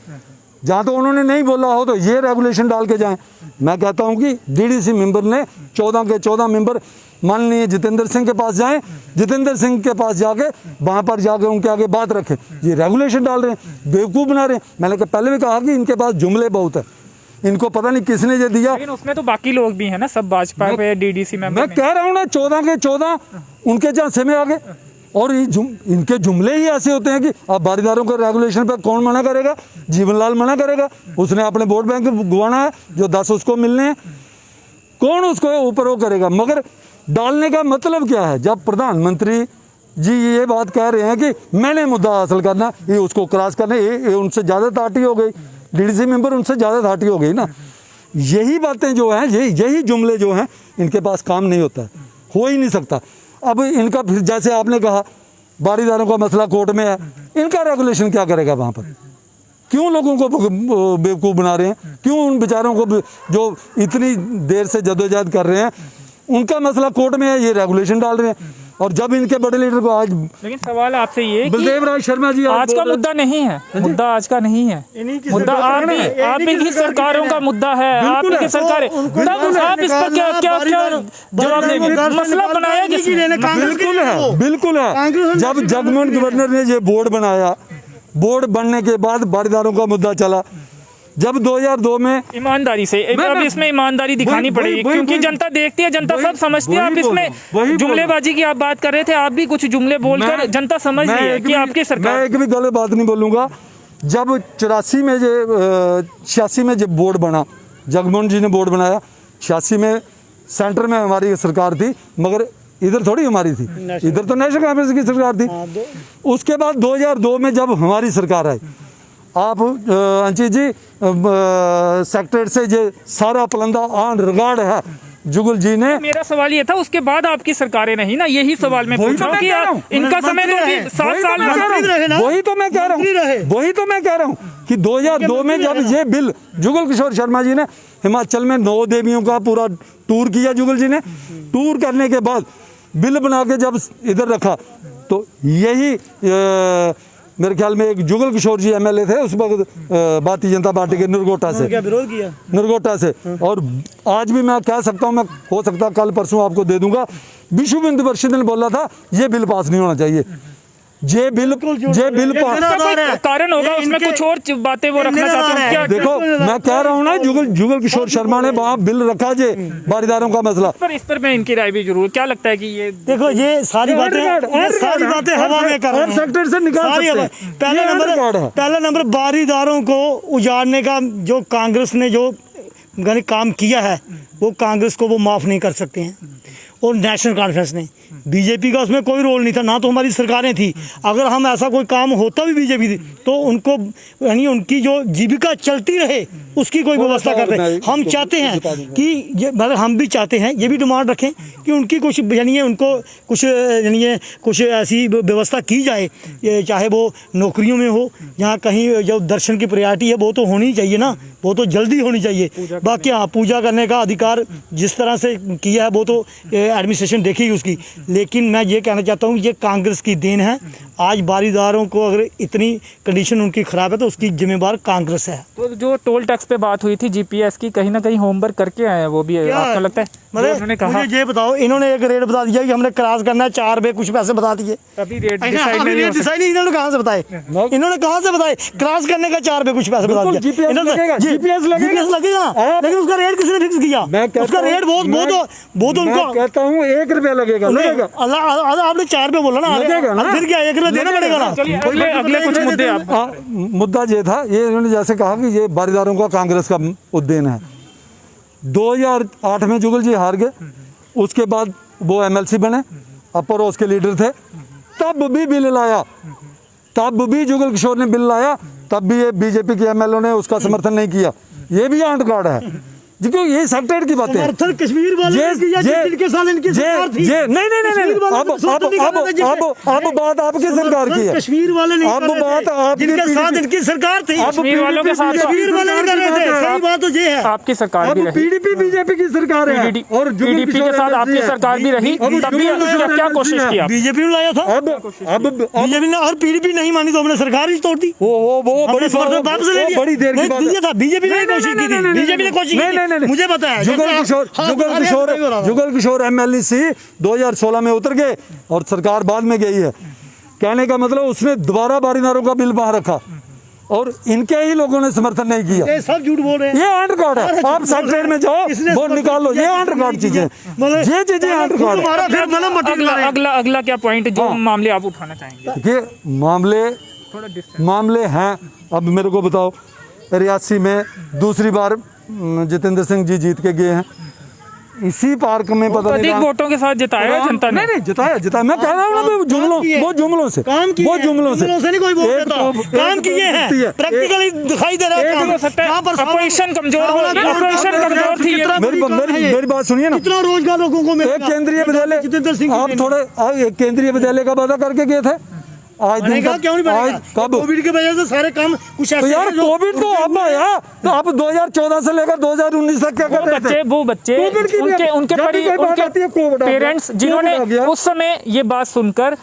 C: जहाँ तो उन्होंने नहीं बोला हो तो ये रेगुलेशन डाल के जाएं। मैं कहता हूँ कि डीडीसी मेंबर ने 14 के 14 मेंबर माननीय जितेंद्र सिंह के पास जाएं, जितेंद्र सिंह के पास जाके वहाँ पर जाके उनके आगे बात रखें। ये रेगुलेशन डाल रहे हैं, बेवकूफ़ बना रहे हैं। मैंने पहले भी कहा कि इनके पास जुमले बहुत है, इनको पता नहीं किसने ये दिया।
A: लेकिन उसमें तो बाकी लोग भी हैं ना, सब भाजपा के डीडीसी मेंबर।
C: मैं कह रहा हूँ ना, 14 के 14 उनके झांसे में आ गए। और इनके जुमले ही ऐसे होते हैं कि अब बारीदारों के रेगुलेशन पे कौन मना करेगा? जीवनलाल मना करेगा, उसने अपने वोट बैंक गंवाना है, जो 10 उसको मिलने हैं, कौन उसको ऊपर वो करेगा? मगर डालने का मतलब क्या है? जब प्रधानमंत्री जी ये बात कह रहे हैं कि मैंने मुद्दा हासिल करना, ये उसको क्रॉस करना, ये उनसे ज़्यादा अथॉरिटी हो गई, डीडीसी मेंबर उनसे ज़्यादा अथॉरिटी हो गई ना। यही बातें जो हैं, यही जुमले जो हैं, इनके पास काम नहीं होता है, हो ही नहीं सकता। अब इनका फिर जैसे आपने कहा बारीदारों का मसला कोर्ट में है, इनका रेगुलेशन क्या करेगा वहाँ पर? क्यों लोगों को बेवकूफ़ बना रहे हैं? क्यों उन बेचारों को जो इतनी देर से जद्दोजहद कर रहे हैं, उनका मसला कोर्ट में है, ये रेगुलेशन डाल रहे हैं। और जब इनके बड़े लीडर को आज,
A: लेकिन सवाल आपसे ये
C: बलदेव राय शर्मा जी
A: आज का मुद्दा नहीं है, मुद्दा आज का नहीं है, मुद्दा आप की सरकारों का मुद्दा है, आपकी सरकार। तब आप इस पर क्या जवाब देंगे? मसला बनाया किसने?
C: बिल्कुल है। जब जगमोहन गवर्नर ने ये बोर्ड बनाया, बोर्ड बनने के बाद बारीदारों का मुद्दा चला। जब 2002 में
A: ईमानदारी से, अब इसमें ईमानदारी दिखानी पड़ेगी, क्योंकि जनता देखती है, जनता सब समझती है। आप इसमें जुमलेबाजी की आप बात कर रहे थे, आप भी कुछ जुमले बोलकर जनता समझ रही है कि आपकी सरकार।
C: मैं एक भी गलत बात नहीं बोलूँगा। जब 84 में 86 में जब बोर्ड बना, जगमोहन जी ने बोर्ड बनाया। 86 में सेंटर में हमारी सरकार थी, मगर इधर थोड़ी हमारी थी, इधर तो नेशनल कांफ्रेंस की सरकार थी। उसके बाद 2002 में जब हमारी सरकार आई, आप अंचित जी सेक्रेटरी से जो सारा पलंदा ऑन रिकॉर्ड है, जुगल जी ने।
A: मेरा सवाल ये था उसके बाद आपकी सरकारें नहीं ना, यही सवाल मैं
C: वही
A: पूछ
C: तो
A: रहा हूँ
C: मैं
A: कि
C: कह रहा हूँ।
A: इनका समय तो अभी 7 साल में
C: वही तो मैं कह रहा हूँ, वही तो मैं कह रहा हूँ कि 2002 में जब ये बिल जुगल किशोर शर्मा जी ने हिमाचल में 9 देवियों का पूरा टूर किया, जुगल जी ने टूर करने के बाद बिल बना के जब इधर रखा, तो यही मेरे ख्याल में एक जुगल किशोर जी एमएलए थे उस वक्त भारतीय जनता पार्टी के नरगोटा से,
B: क्या विरोध किया?
C: नरगोटा से। और आज भी मैं कह सकता हूँ, मैं हो सकता कल परसों आपको दे दूंगा, विश्व हिंदू परिषद ने बोला था ये बिल पास नहीं होना चाहिए, ये बिल
A: कारण होगा उसमें कुछ और बातें वो रखना चाहते हैं क्या?
C: देखो मैं कह रहा हूँ ना, जुगल किशोर शर्मा ने वहाँ बिल रखा जे बारीदारों का मसला।
A: इस पर मैं इनकी राय भी जरूर, क्या लगता है कि ये
B: देखो ये सारी बातें हवा में कर रहे हैं।
C: सेक्टर से निकाल सकते हैं।
B: पहला नंबर बारीदारों को उजाड़ने का जो कांग्रेस ने जो काम किया है, वो कांग्रेस को वो माफ नहीं कर सकते हैं, और नेशनल कॉन्फ्रेंस ने, बीजेपी का उसमें कोई रोल नहीं था, ना तो हमारी सरकारें थी। अगर हम ऐसा कोई काम होता भी बीजेपी थी तो उनको यानी उनकी जो जीविका चलती रहे उसकी कोई व्यवस्था कर रहे। हम चाहते हैं कि ये, मतलब हम भी चाहते हैं, ये भी डिमांड रखें कि उनकी कुछ यानी उनको कुछ यानी कुछ ऐसी व्यवस्था की जाए, चाहे वो नौकरियों में हो, यहाँ कहीं जो दर्शन की प्रायोरिटी है वो तो होनी चाहिए ना, वो तो जल्दी होनी चाहिए। बाकी हाँ, पूजा करने का अधिकार जिस तरह से किया है वो तो एडमिनिस्ट्रेशन देखेगी उसकी, लेकिन मैं ये कहना चाहता हूँ ये कांग्रेस की देन है। आज बारीदारों को अगर इतनी कंडीशन उनकी खराब है तो उसकी जिम्मेदार कांग्रेस है।
A: तो जो टोल टैक्स पे बात हुई थी जीपीएस की, कहीं ना कहीं होमवर्क करके आए हैं वो भी, आपको लगता है? उन्होंने कहा,
B: मुझे ये बताओ, इन्होंने एक रेट बता दिया कि हमने क्रॉस करना है 4 रुपए कुछ पैसे बता दिए,
A: अभी रेट
B: अभी
A: डिसाइड नहीं
B: रेट डिसाइड नहीं, इन्होंने कहाँ से बताए? इन्होंने कहाँ से बताए? क्रॉस करने का 4 रुपए कुछ पैसे बता दिया।
C: जीपीएस लगेगा,
B: जीपीएस लगेगा, लेकिन उसका रेट किसने फिक्स किया? उसका रेट बहुत उनको
C: कहता हूँ 1 रुपया लगेगा।
B: आपने 4 रुपए बोला ना, फिर क्या 1 रुपया देना पड़ेगा ना?
A: अगले कुछ मुद्दे आप
C: मुद्दा ये था, ये इन्होंने जैसे कहा कि ये बारीदारों का कांग्रेस का उद्देन है। 2008 में जुगल जी हार गए, उसके बाद वो एमएलसी बने, अपर हाउस के लीडर थे, तब भी बिल लाया, तब भी जुगल किशोर ने बिल लाया, तब भी ये बीजेपी के एमएलए ने उसका समर्थन नहीं किया। ये भी आंट कार्ड है, क्यों ये सेक्रेटरी की बात है।
B: समर्थन कश्मीर वाले जिनके साथ इनकी सरकार थी।
C: नहीं अब बात आपकी सरकार की है,
B: कश्मीर वाले नहीं,
C: अब बात आपके
B: साथ इनकी सरकार थी,
A: कश्मीर वालों के साथ
B: कश्मीर वाले नहीं कर रहे थे। सही बात तो ये है,
A: आपकी सरकार भी रही,
C: पीडीपी बीजेपी की सरकार है, और
A: पीडीपी के साथ आपकी सरकार भी रही, तब भी क्या कोशिश किया?
B: बीजेपी ने लाया था, अब बीजेपी ने, और पीडीपी नहीं मानी तो हमने सरकार ही तोड़ दी।
C: वो बड़ी देर की बात है।
B: बीजेपी ने कोशिश की थी, बीजेपी ने कोशिश की, मुझे पता है।
C: जुगल किशोर एमएलसी 2016 में उतर गए और सरकार बाद में गई है। कहने का मतलब उसने दोबारा बारीदारों का बिल बाहर रखा और इनके ही लोगों ने समर्थन नहीं किया।
B: ये सब झूठ बोल रहे हैं,
C: ये आंट कार्ड है। आप सेक्रेटरी में जाओ, वो निकाल लो, ये आंट कार्ड चीजें, ये चीजें आंट कार्ड।
A: अगला क्या पॉइंट जो मामले आप उठाना चाहेंगे?
C: देखिए मामले हैं, अब मेरे को बताओ, रियासी में दूसरी बार जितेंद्र सिंह जी जीत के गए हैं, इसी पार्क में पता नहीं
A: वोटों के साथ जिताया जनता ने।
C: नहीं जिताया, मैं कह रहा हूँ ना, वो जुमलों से
B: नहीं कोई बोल रहा था, काम किए हैं, प्रैक्टिकली दिखाई दे रहा है।
A: अपोजिशन कमजोर थी।
C: मेरी बात सुनिए ना,
B: कितना रोजगार लोगों को मिला।
C: एक केंद्रीय विद्यालय,
B: जितेंद्र सिंह
C: आप थोड़े एक केंद्रीय विद्यालय का वादा करके गए थे, आज दिन तक
B: क्यों नहीं बनेगा?
C: कब?
B: कोविड की वजह से सारे काम कुछ ऐसे,
C: तो यार कोविड तो अब आया, तो आप 2014 से लेकर 2019 तक क्या कर रहे थे?
A: वो बच्चे उनके पेरेंट्स जिन्होंने उस समय ये बात सुनकर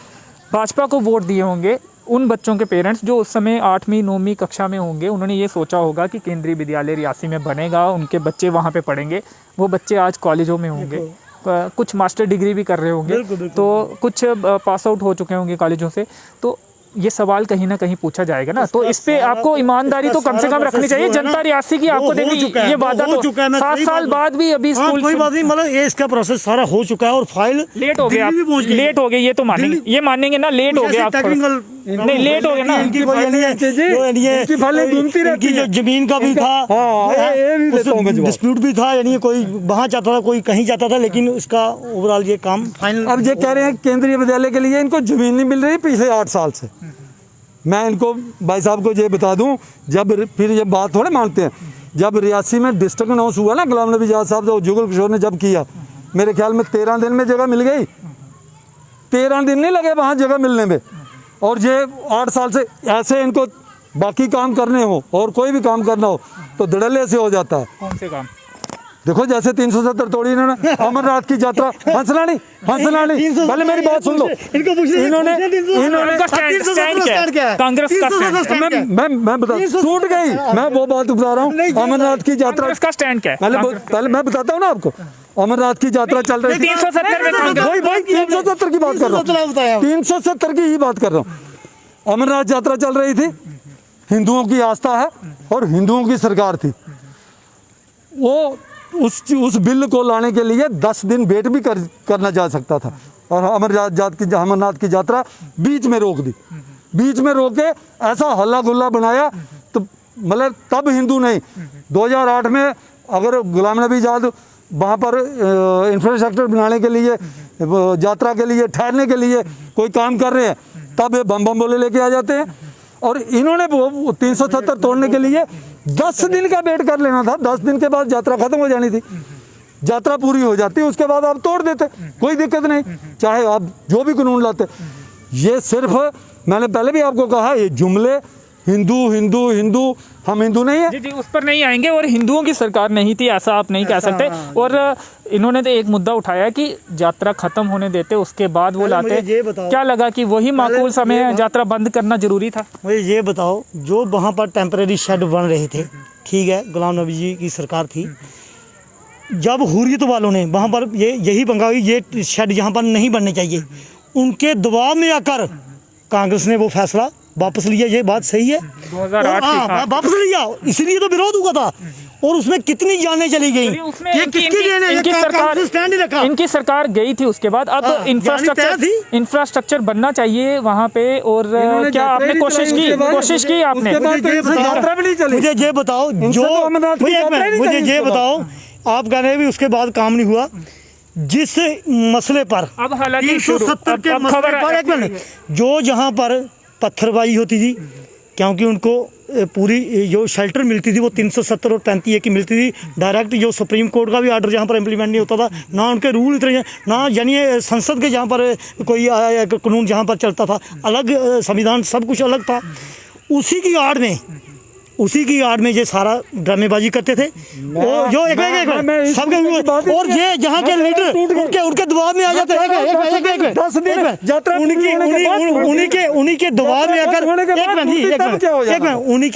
A: भाजपा को वोट दिए होंगे, उन बच्चों के पेरेंट्स जो उस समय 8वीं 9वीं कक्षा में होंगे, उन्होंने ये सोचा होगा कि केंद्रीय विद्यालय रियासी में बनेगा, उनके बच्चे वहाँ पे पढ़ेंगे। वो बच्चे आज कॉलेजों में होंगे, कुछ मास्टर डिग्री भी कर रहे होंगे, तो कुछ पास आउट हो चुके होंगे कॉलेजों से। तो ये सवाल कहीं ना कहीं पूछा जाएगा ना, तो इस पे आपको ईमानदारी तो कम से कम रखनी चाहिए। जनता रियासी की आपको देगी ये वादा, तो 7 साल बाद भी अभी स्कूल,
B: कोई बात नहीं, मतलब ये इसका प्रोसेस सारा हो चुका है और फाइल
A: लेट हो गया, ये तो मानेंगे ना, लेट हो गया। नहीं लेट हो गया ना।
B: इनकी कोई नहीं है, जो यानी है
C: इनकी फाइलें घूमती रहती
B: इनकी जो
C: हैं।
B: जमीन का भी था,
C: हाँ, ये भी देता हूँ मैं जवाब।
B: डिस्प्यूट भी था, यानी कोई वहाँ जाता था, कोई कहीं जाता था, लेकिन उसका ओवरऑल ये काम फाइनल।
C: अब ये कह रहे हैं केंद्रीय विद्यालय के लिए इनको जमीन नहीं मिल रही पिछले 8 साल से। मैं इनको भाई साहब को ये बता दूं, जब फिर ये बात थोड़े मानते हैं, जब रियासी में डिस्ट्रिक्ट अनाउंस हुआ ना, गुलाम नबी आज़ाद साहब जो जुगल किशोर ने जब किया, मेरे ख्याल में 13 दिन में जगह मिल गई। 13 दिन नहीं लगे वहाँ जगह मिलने में। और ये 8 साल से ऐसे इनको बाकी काम करने हो और कोई भी काम करना हो तो धड़ल्ले से हो जाता है।
A: कौन से काम?
C: देखो जैसे 370 तोड़ी इन्होंने, अमरनाथ की यात्रा, हंसलानी पहले मेरी बात सुन लो।
B: इनको पूछने
C: इन्होंने
A: उनका स्टैंड क्या है? कांग्रेस का स्टैंड,
C: मैं बता टूट गई, मैं वो बात बता रहा हूँ। अमरनाथ की यात्रा
A: कांग्रेस का स्टैंड क्या है?
C: पहले मैं बताता हूँ ना आपको। अमरनाथ की यात्रा चल रही थी
A: 370 में कांग्रेस।
C: भाई 370 की बात कर रहा हूँ, 370 की ही बात कर रहा हूँ। अमरनाथ यात्रा चल रही थी, हिंदुओं की आस्था है और हिंदुओं की सरकार थी। वो उस बिल को लाने के लिए 10 दिन वेट भी करना जा सकता था, और अमरनाथ की यात्रा बीच में रोक दी। बीच में रोक के ऐसा हल्ला गुल्ला बनाया, तो मतलब तब हिंदू नहीं, 2008 में अगर गुलाम नबी आज़ाद वहाँ पर इंफ्रास्ट्रक्चर बनाने के लिए, यात्रा के लिए, ठहरने के लिए कोई काम कर रहे हैं, तब ये बम बोले लेके आ जाते हैं। और इन्होंने वो 370 तोड़ने के लिए 10 दिन का वेट कर लेना था। 10 दिन के बाद यात्रा खत्म हो जानी थी, यात्रा पूरी हो जाती, उसके बाद आप तोड़ देते, कोई दिक्कत नहीं, चाहे आप जो भी कानून लाते। ये सिर्फ मैंने पहले भी आपको कहा, ये जुमले हिंदू हिंदू हिंदू, हम हिंदू नहीं है।
A: जी जी, उस पर नहीं आएंगे। और हिंदुओं की सरकार नहीं थी ऐसा आप नहीं कह सकते। और इन्होंने तो एक मुद्दा उठाया कि यात्रा खत्म होने देते, उसके बाद वो लाते।
B: ये बताओ,
A: क्या लगा कि वही माकूल समय है, यात्रा बंद करना जरूरी था?
B: मुझे ये बताओ, जो वहाँ पर टेम्परेरी शेड बन रहे थे, ठीक है, गुलाम नबी जी की सरकार थी, जब हुर्रियत वालों ने वहाँ पर यही पंगा, ये शेड यहाँ पर नहीं बनने चाहिए, उनके दबाव में आकर कांग्रेस ने वो फैसला वापस लिया। ये बात सही है,
A: 2008
B: वापस लिया, इसलिए तो विरोध हुआ था। और उसमें कितनी जानें चली गई, ये किसकी देन है?
A: इनकी सरकार
B: स्टैंड ही रखा,
A: इनकी सरकार गई थी उसके बाद। अब इंफ्रास्ट्रक्चर बनना चाहिए वहाँ पे। और क्या आपने कोशिश की आपने?
C: यात्रा भी नहीं चली।
B: मुझे ये बताओ, जो मुझे ये बताओ, आप कह रहे हैं भी उसके बाद काम नहीं हुआ, जिस मसले पर
A: अब हालांकि
B: 370 के मसले पर, एक मिनट, जो जहाँ पर पत्थरबाजी होती थी, क्योंकि उनको पूरी जो शेल्टर मिलती थी वो 370 और 35A की मिलती थी डायरेक्ट। जो सुप्रीम कोर्ट का भी आर्डर जहाँ पर इम्प्लीमेंट नहीं होता था, ना उनके रूल इतने, ना यानी संसद के जहाँ पर कोई कानून जहाँ पर चलता था, अलग संविधान, सब कुछ अलग था। उसी की आड़ में ये सारा ड्रामेबाजी करते थे। और जो एक सबके, और ये जहाँ के लीडर उनके दबाव में आ जाते हैं, उन्हीं के दबाव में आकर, उन्हीं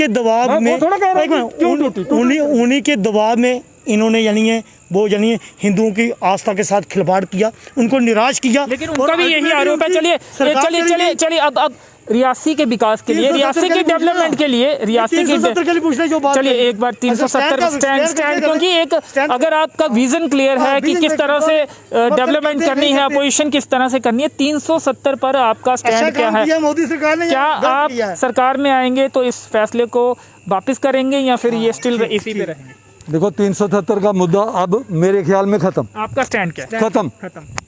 B: के दबाव में इन्होंने यानी वो यानी हिंदुओं की आस्था के साथ खिलवाड़ किया, उनको निराश किया।
A: लेकिन उनका भी यही आरोप है। चलिए अब रियासी के विकास के लिए, रियासी के डेवलपमेंट के लिए, रियासी की, चलिए एक बार 370 स्टैंड, क्योंकि एक अगर आपका विजन क्लियर है कि किस तरह से डेवलपमेंट करनी है, अपोजिशन किस तरह से करनी है, 370 पर आपका स्टैंड क्या है?
B: मोदी सरकार ने,
A: क्या आप सरकार में आएंगे तो इस फैसले को वापस करेंगे या फिर ये स्टिल इसी पे रहेंगे?
C: देखो 370 का मुद्दा अब मेरे ख्याल में खत्म।
A: आपका स्टैंड क्या है?
C: खत्म।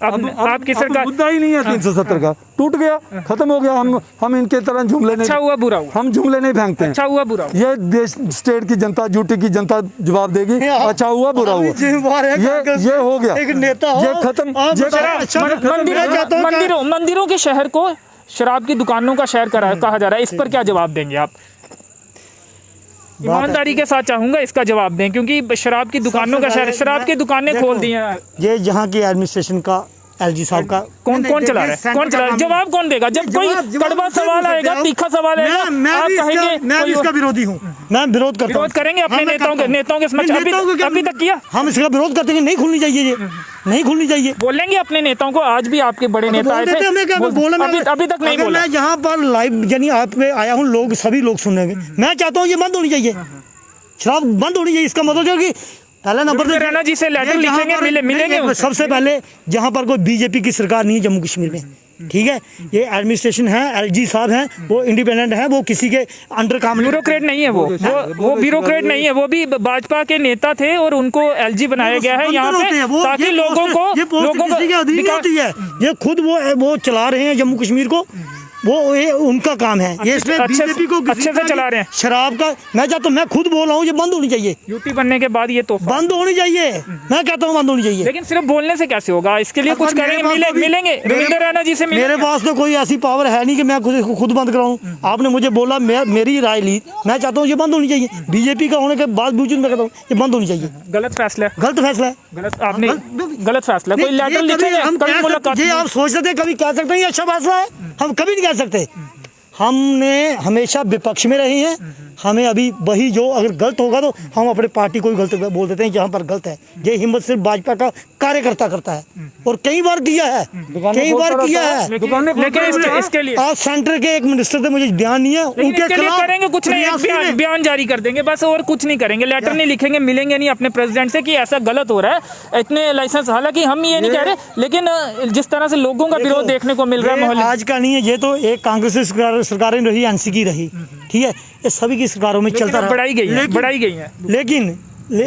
A: अब आपकी सरकार,
C: मुद्दा ही नहीं है 370 का, टूट गया, खत्म हो गया। हम इनके तरह जुमले नहीं,
A: अच्छा हुआ बुरा हुआ,
C: हम जुमले नहीं फेंकते हैं।
A: अच्छा हुआ बुरा हुआ,
C: ये देश स्टेट की जनता, यूटी की जनता जवाब देगी, अच्छा हुआ बुरा हुआ, ये हो गया,
B: एक नेता हो,
C: ये खत्म।
A: मंदिरों के शहर को शराब की दुकानों का शहर कहा जा रहा है, इस पर क्या जवाब देंगे आप? ईमानदारी के साथ चाहूंगा इसका जवाब दें, क्योंकि शराब की दुकानों का शहर, शराब की दुकानें खोल दी हैं। ये
B: जहाँ की एडमिनिस्ट्रेशन का, एलजी साहब का,
A: कौन चला रहा है? कौन चला रहा है? जवाब कौन देगा? जब कोई कड़वा सवाल आएगा, तीखा सवाल आएगा, आप कहेंगे
B: मैं इसका विरोधी हूँ, मैं विरोध करता हूँ।
A: विरोध करेंगे अपने नेताओं के समक्ष। अभी तक किया,
B: हम इसका विरोध करते हैं, नहीं खुलनी चाहिए, ये नहीं खुलनी चाहिए।
A: बोलेंगे अपने नेताओं को, आज भी आपके बड़े नेता आए थे, अभी तक नहीं बोला।
B: मैं यहाँ पर लाइव यानी आप पे आया हूँ, लोग सभी लोग सुनेंगे, मैं चाहता हूँ ये बंद होनी चाहिए, शराब बंद होनी चाहिए। इसका मतलब कि पहला नंबर पे
A: रैना जी से लेटर लिखेंगे, मिलेंगे।
B: सबसे पहले जहाँ पर कोई बीजेपी की सरकार नहीं है जम्मू कश्मीर में, ठीक है, ये एडमिनिस्ट्रेशन है, एलजी साहब हैं, वो इंडिपेंडेंट है, वो किसी के अंडर काम नहीं
A: ब्यूरोक्रेट नहीं है वो ब्यूरोक्रेट नहीं है, वो भी भाजपा के नेता थे और उनको एलजी बनाया गया है यहाँ पे ताकि लोगों को
B: किसी के अधीन नहीं होती है, ये खुद वो चला रहे हैं जम्मू कश्मीर को, ये उनका काम है। ये इसमें बीजेपी को
A: अच्छे से चला रहे हैं।
B: शराब का मैं चाहता हूँ, मैं खुद बोल रहा हूँ, ये बंद होनी चाहिए।
A: यूटी बनने के बाद ये तो
B: बंद होनी चाहिए, मैं कहता हूँ बंद होनी चाहिए।
A: लेकिन सिर्फ बोलने से कैसे होगा, इसके लिए कुछ करेंगे, मिलेंगे रविंद्र रैना जी से
B: मेरे पास तो कोई ऐसी पावर है नहीं कि मैं खुद बंद कराऊं। आपने मुझे बोला, मेरी राय ली, मैं चाहता हूँ ये बंद होनी चाहिए। बीजेपी का होने के बावजूद मैं कहता हूँ ये बंद होनी चाहिए।
A: गलत फैसला है,
B: गलत फैसला है,
A: आपने गलत फैसला। कोई लेटर लिखेंगे,
B: ये आप सोच सकते कभी कह सकते हैं ये अच्छा फैसला है, हम कभी नहीं कह सकते। हमने हमेशा विपक्ष में रहे हैं, हमें अभी वही जो अगर गलत होगा तो हम अपने पार्टी को ही गलत बोल देते हैं जहाँ पर गलत है। ये हिम्मत सिर्फ भाजपा का कार्यकर्ता करता है और कई बार किया है, कई बार किया है।
A: लेकिन इसके लिए
B: आप सेंटर के एक मिनिस्टर थे, मुझे ध्यान नहीं है, उनके खिलाफ
A: करेंगे कुछ नहीं, बयान जारी कर देंगे बस, और कुछ नहीं करेंगे। लेटर नहीं लिखेंगे, मिलेंगे नहीं अपने प्रेसिडेंट से कि ऐसा गलत हो रहा है, इतने लाइसेंस। हालांकि हम ये नहीं कह रहे, लेकिन जिस तरह से लोगों का विरोध देखने को मिल रहा है
B: आज का नहीं है, ये तो एक कांग्रेस सरकारें रही, एनसी की रही, ठीक है, ये सभी की सरकारों में चलता रहा,
A: बढ़ाई गई है।
B: लेकिन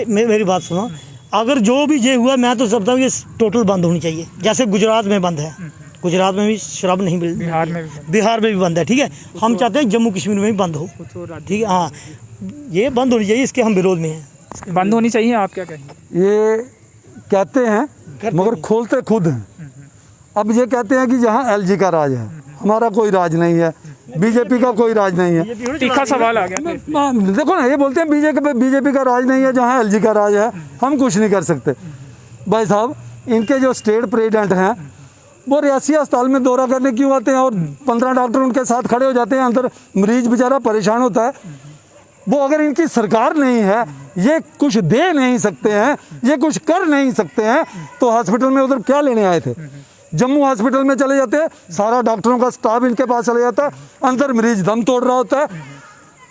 B: मेरी बात सुनो, अगर जो भी ये हुआ, मैं तो समझता हूँ ये टोटल बंद होनी चाहिए। जैसे गुजरात में बंद है, गुजरात में भी शराब नहीं मिल, बिहार में भी बंद है, ठीक है। हम चाहते हैं जम्मू कश्मीर में भी बंद हो, ठीक है। हाँ, ये बंद होनी चाहिए, इसके हम विरोध में हैं।
A: बंद होनी चाहिए, आप क्या कहेंगे?
C: ये कहते हैं मगर खोलते खुद हैं। अब ये कहते हैं कि जहाँ एलजी का राज है, हमारा कोई राज नहीं है, बीजेपी का कोई राज नहीं है।
A: तीखा सवाल आ गया।
C: देखो ना, ये बोलते हैं बीजेपी का राज नहीं है, जहाँ एलजी का राज है हम कुछ नहीं कर सकते। भाई साहब, इनके जो स्टेट प्रेसिडेंट हैं वो रियासी अस्पताल में दौरा करने क्यों आते हैं और 15 डॉक्टर उनके साथ खड़े हो जाते हैं, अंदर मरीज बेचारा परेशान होता है। वो अगर इनकी सरकार नहीं है, ये कुछ दे नहीं सकते हैं, ये कुछ कर नहीं सकते हैं, तो हॉस्पिटल में उधर क्या लेने आए थे? जम्मू हॉस्पिटल में चले जाते हैं, सारा डॉक्टरों का स्टाफ इनके पास चले जाता है, अंदर मरीज दम तोड़ रहा होता है।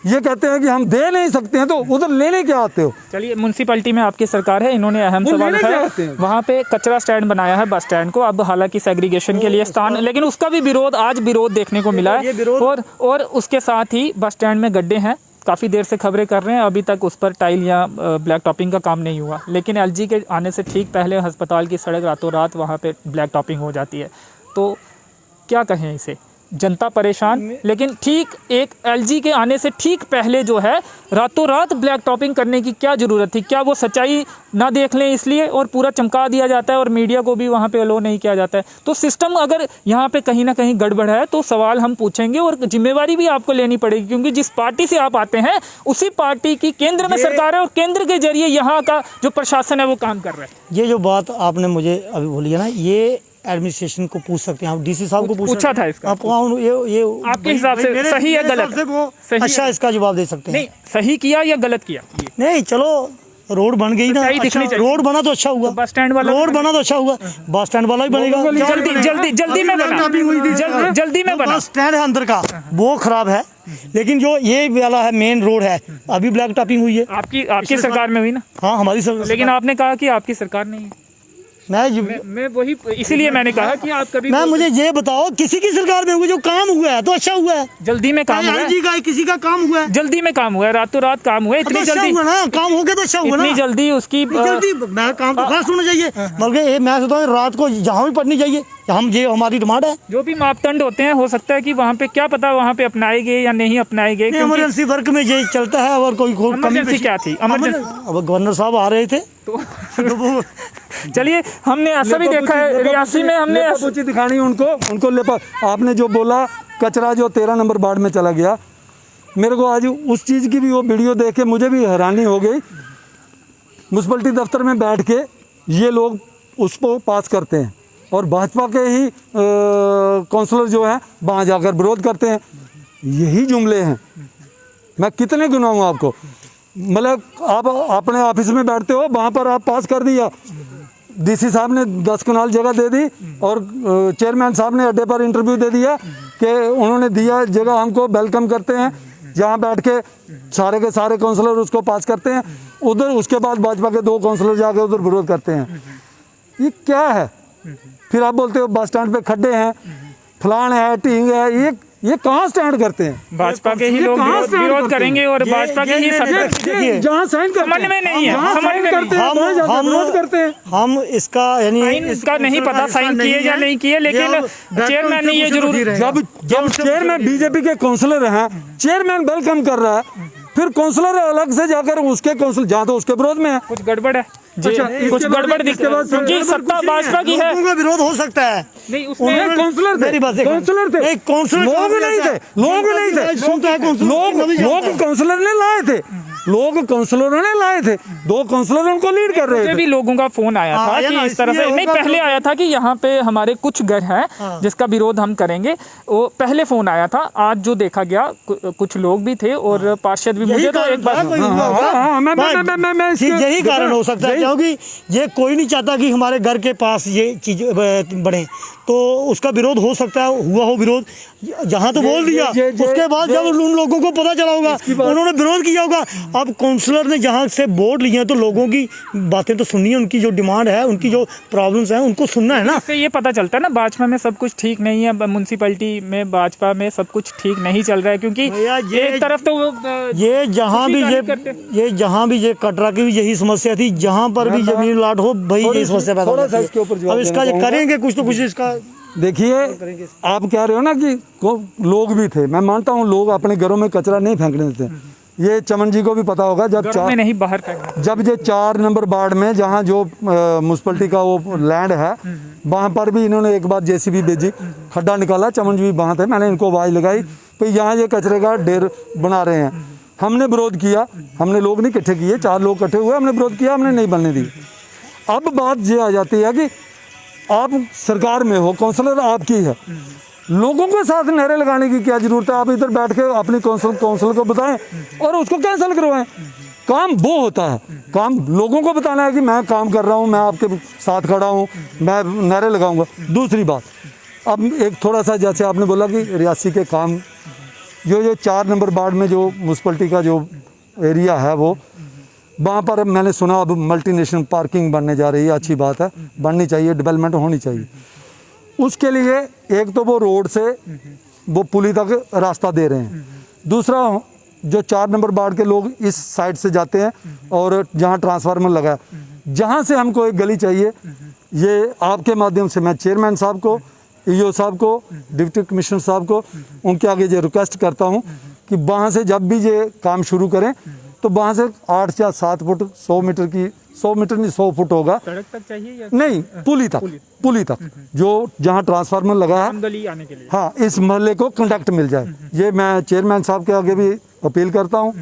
C: ये कहते हैं कि हम दे नहीं सकते हैं, तो उधर लेने क्या आते हो?
A: चलिए, म्यूनसिपैलिटी में आपकी सरकार है, इन्होंने अहम सवाल उठाया, वहाँ पे कचरा स्टैंड बनाया है बस स्टैंड को, अब हालांकि सेग्रीगेशन के लिए स्थान, लेकिन उसका भी आज विरोध देखने को मिला है। और उसके साथ ही बस स्टैंड में गड्ढे हैं, काफ़ी देर से खबरें कर रहे हैं, अभी तक उस पर टाइल या ब्लैक टॉपिंग का काम नहीं हुआ। लेकिन एलजी के आने से ठीक पहले अस्पताल की सड़क रातों रात वहाँ पे ब्लैक टॉपिंग हो जाती है। तो क्या कहें इसे, जनता परेशान, लेकिन ठीक एक एलजी के आने से ठीक पहले जो है रातों रात ब्लैक टॉपिंग करने की क्या ज़रूरत थी? क्या वो सच्चाई ना देख लें इसलिए और पूरा चमका दिया जाता है और मीडिया को भी वहाँ पे अलो नहीं किया जाता है? तो सिस्टम अगर यहाँ पे कहीं ना कहीं गड़बड़ है तो सवाल हम पूछेंगे और जिम्मेवारी भी आपको लेनी पड़ेगी, क्योंकि जिस पार्टी से आप आते हैं उसी पार्टी की केंद्र में सरकार है और केंद्र के जरिए यहाँ का जो प्रशासन है वो काम कर रहा है।
B: ये जो बात आपने मुझे अभी बोली है ना, ये एडमिनिस्ट्रेशन को पूछ सकते हैं आप, डीसी साहब को पूछा था इसका, आप ये
A: आपके हिसाब से सही है गलत है?
B: वो अच्छा इसका जवाब दे सकते हैं।
A: नहीं, सही किया या गलत किया?
B: नहीं, चलो रोड बन गई ना, अच्छा, रोड बना तो अच्छा हुआ,
A: बस स्टैंड वाला
B: रोड बना तो अच्छा हुआ, बस स्टैंड वाला भी बनेगा
A: जल्दी में बना, जल्दी में बना।
B: बस स्टैंड है अंदर का, वो खराब है, लेकिन जो ये वाला है मेन रोड है, अभी ब्लैक टॉपिंग हुई है।
A: आपकी सरकार में हुई ना?
B: हाँ, हमारी सरकार।
A: लेकिन आपने कहा कि आपकी सरकार नहीं है। मैं वही, इसीलिए मैंने कहा कि आप कभी
B: मुझे ये बताओ, किसी की सरकार में हुआ, जो काम हुआ है तो अच्छा हुआ है,
A: जल्दी में काम हुआ है,
B: किसी का काम हुआ है,
A: जल्दी में काम हुआ है, रातों रात काम हुआ है, इतनी जल्दी
B: हुआ ना, काम हो गया तो अच्छा हुआ ना,
A: इतनी जल्दी उसकी
B: जल्दी मैं काम तो फास्ट होना चाहिए, बल्कि मैं सोचता हूँ रात को जहाँ भी पढ़नी चाहिए, ये हमारी डिमांड है।
A: जो भी मापदंड होते हैं, हो सकता है कि वहाँ पे क्या पता वहाँ पे अपनाएंगे या नहीं अपनाएंगे।
B: इमरजेंसी वर्क में ये चलता है, और कोई
A: इमरजेंसी क्या थी?
B: अब गवर्नर साहब आ रहे थे तो
A: चलिए, हमने ऐसा भी देखा है रियासी में, हमने
C: दिखानी उनको आपने जो बोला कचरा जो 13 नंबर वार्ड में चला गया, मेरे को आज उस चीज़ की भी वो वीडियो देख के मुझे भी हैरानी हो गई। म्यूनसिपलिटी दफ्तर में बैठ के ये लोग उसको पास करते हैं और भाजपा के ही काउंसलर जो हैं वहाँ जाकर विरोध करते हैं। यही जुमले हैं, मैं कितने गिनाऊँ आपको? मतलब आप अपने ऑफिस में बैठते हो, वहाँ पर आप पास कर दिया, डीसी साहब ने 10 कनाल जगह दे दी और चेयरमैन साहब ने अड्डे पर इंटरव्यू दे दिया कि उन्होंने दिया जगह, हमको वेलकम करते हैं, जहाँ बैठ के सारे के सारे काउंसलर उसको पास करते हैं। उधर उसके बाद भाजपा के 2 काउंसलर जाके उधर विरोध करते हैं। ये क्या है? फिर आप बोलते हो बस स्टैंड पे खड्डे हैं, फलान है, टींग है, ये कहाँ स्टैंड करते हैं?
A: भाजपा के ही लोग
C: कहाँ stand
A: विरोध
C: करते
A: करेंगे और भाजपा की ही सरकार
B: देखिए,
C: जहाँ साइन करते
A: समझ में नहीं है,
C: जहाँ
A: समझ
C: साइन
A: में
C: करते हैं वहाँ जाकर विरोध करते हैं।
B: हम इसका यानी
A: साइन इसका नहीं पता साइन किए या नहीं किए, लेकिन चेयरमैन ने ये जरूर
C: जब चेयरमैन बीजेपी के काउंसलर हैं, चेयरमैन वेलकम कर रहा है, फिर काउंसलर अलग से जाकर उसके काउंसिल जहाँ तो उसके विरोध में है।
A: कुछ गड़बड़ है जी,
C: अच्छा,
A: कुछ
C: इसके बाद-
A: गड़बड़ दिख
C: इसके बाद
A: क्योंकि सत्ता भाजपा की है।
B: लोगों का विरोध हो सकता है।
A: नहीं
C: उन्हें
A: उसमें
C: काउंसलर थे,
B: मेरी बात देखो।
C: काउंसलर थे,
B: नहीं, काउंसलर
C: लोग
B: कहाँ से
C: नहीं
B: जाता
C: थे,
B: है?
C: लोग नहीं थे,
B: सुनता है काउंसलर,
C: लोग काउंसलर ने लाए थे, लोग काउंसलरों ने लाए थे, 2 काउंसलर उनको लीड कर रहे
A: मुझे
C: थे।
A: भी लोगों का फोन आया था
B: आया
A: कि
B: ना,
A: इस तरह से
B: इसलिए
A: नहीं,
B: होगा
A: पहले आया था कि यहाँ पे हमारे कुछ घर हैं जिसका विरोध हम करेंगे, वो पहले फोन आया था। आज जो देखा गया कुछ लोग भी थे और पार्षद भी, मुझे तो एक बार
B: यही कारण हो सकता है, क्योंकि ये कोई नहीं चाहता कि हमारे घर के पास ये चीज बढ़े, तो उसका विरोध हो सकता है, हुआ हो विरोध, जहाँ तो बोल दिया। उसके बाद जब उन लोगों को पता चला होगा, उन्होंने विरोध किया होगा। अब काउंसलर ने जहाँ से वोट लिए हैं तो लोगों की बातें तो सुननी है, उनकी जो डिमांड है, उनकी जो प्रॉब्लम्स हैं, उनको सुनना है ना।
A: इससे ये पता चलता है ना भाजपा में सब कुछ ठीक नहीं है, म्यूनसिपैलिटी में भाजपा में सब कुछ ठीक नहीं चल रहा है, क्योंकि
B: भैया,
A: एक तरफ तो
B: ये जहाँ भी
A: खुशी करते।
B: ये जहाँ भी ये कटरा की भी यही समस्या थी, जहाँ पर भी जमीन लाट हो भाई यही समस्या पैदा
C: थोड़ा
B: होती
C: सा
B: है।
C: इसके ऊपर जवाब
B: अब इसका
C: देना
B: ये करेंगे कुछ तो कुछ इसका।
C: देखिए, आप कह रहे हो ना कि लोग भी थे, मैं मानता हूँ लोग अपने घरों में कचरा नहीं फेंकने देते। ये चमन जी को भी पता होगा, जब
A: घरों में नहीं बाहर फेंकना।
C: जब ये 4 नंबर वार्ड में जहाँ जो म्यूनसिपलिटी का वो लैंड है, वहाँ पर भी इन्होंने एक बार जेसीबी भेजी, खड्डा निकाला, चमन जी भी वहाँ थे, मैंने इनको आवाज़ लगाई कि यहाँ ये कचरे का ढेर बना रहे हैं। हमने विरोध किया, हमने लोग नहीं इकट्ठे किए, 4 लोग इकट्ठे हुए, हमने विरोध किया, हमने नहीं बनने दी। अब बात ये आ जाती है कि आप सरकार में हो, काउंसलर आपकी है, लोगों के साथ नारे लगाने की क्या जरूरत है? आप इधर बैठ के अपनी काउंसिल को बताएं और उसको कैंसिल करवाएं। काम वो होता है, काम लोगों को बताना है कि मैं काम कर रहा हूं, मैं आपके साथ खड़ा हूं, मैं नारे लगाऊंगा। दूसरी बात, अब एक थोड़ा सा जैसे आपने बोला कि रियासी के काम जो 4 नंबर वार्ड में जो म्यूनसिपलिटी का जो एरिया है, वो वहाँ पर मैंने सुना अब मल्टीनेशनल पार्किंग बनने जा रही है। अच्छी बात है, बननी चाहिए, डेवलपमेंट होनी चाहिए। उसके लिए एक तो वो रोड से वो पुली तक रास्ता दे रहे हैं, दूसरा जो 4 नंबर वार्ड के लोग इस साइड से जाते हैं और जहाँ ट्रांसफार्मर लगा है, जहाँ से हमको एक गली चाहिए, ये आपके माध्यम से मैं चेयरमैन साहब को, ईओ साहब को, डिप्टी कमिश्नर साहब को, उनके आगे ये रिक्वेस्ट करता हूँ कि वहाँ से जब भी ये काम शुरू करें तो वहाँ से 8 या 7 फुट 100 मीटर की 100 मीटर नहीं 100 फुट होगा,
A: सड़क तक चाहिए या
C: नहीं पुली तक जो जहाँ ट्रांसफार्मर लगा है,
A: गली आने के लिए।
C: हाँ, इस मोहल्ले को कंडक्ट मिल जाए। ये मैं चेयरमैन साहब के आगे भी अपील करता हूँ,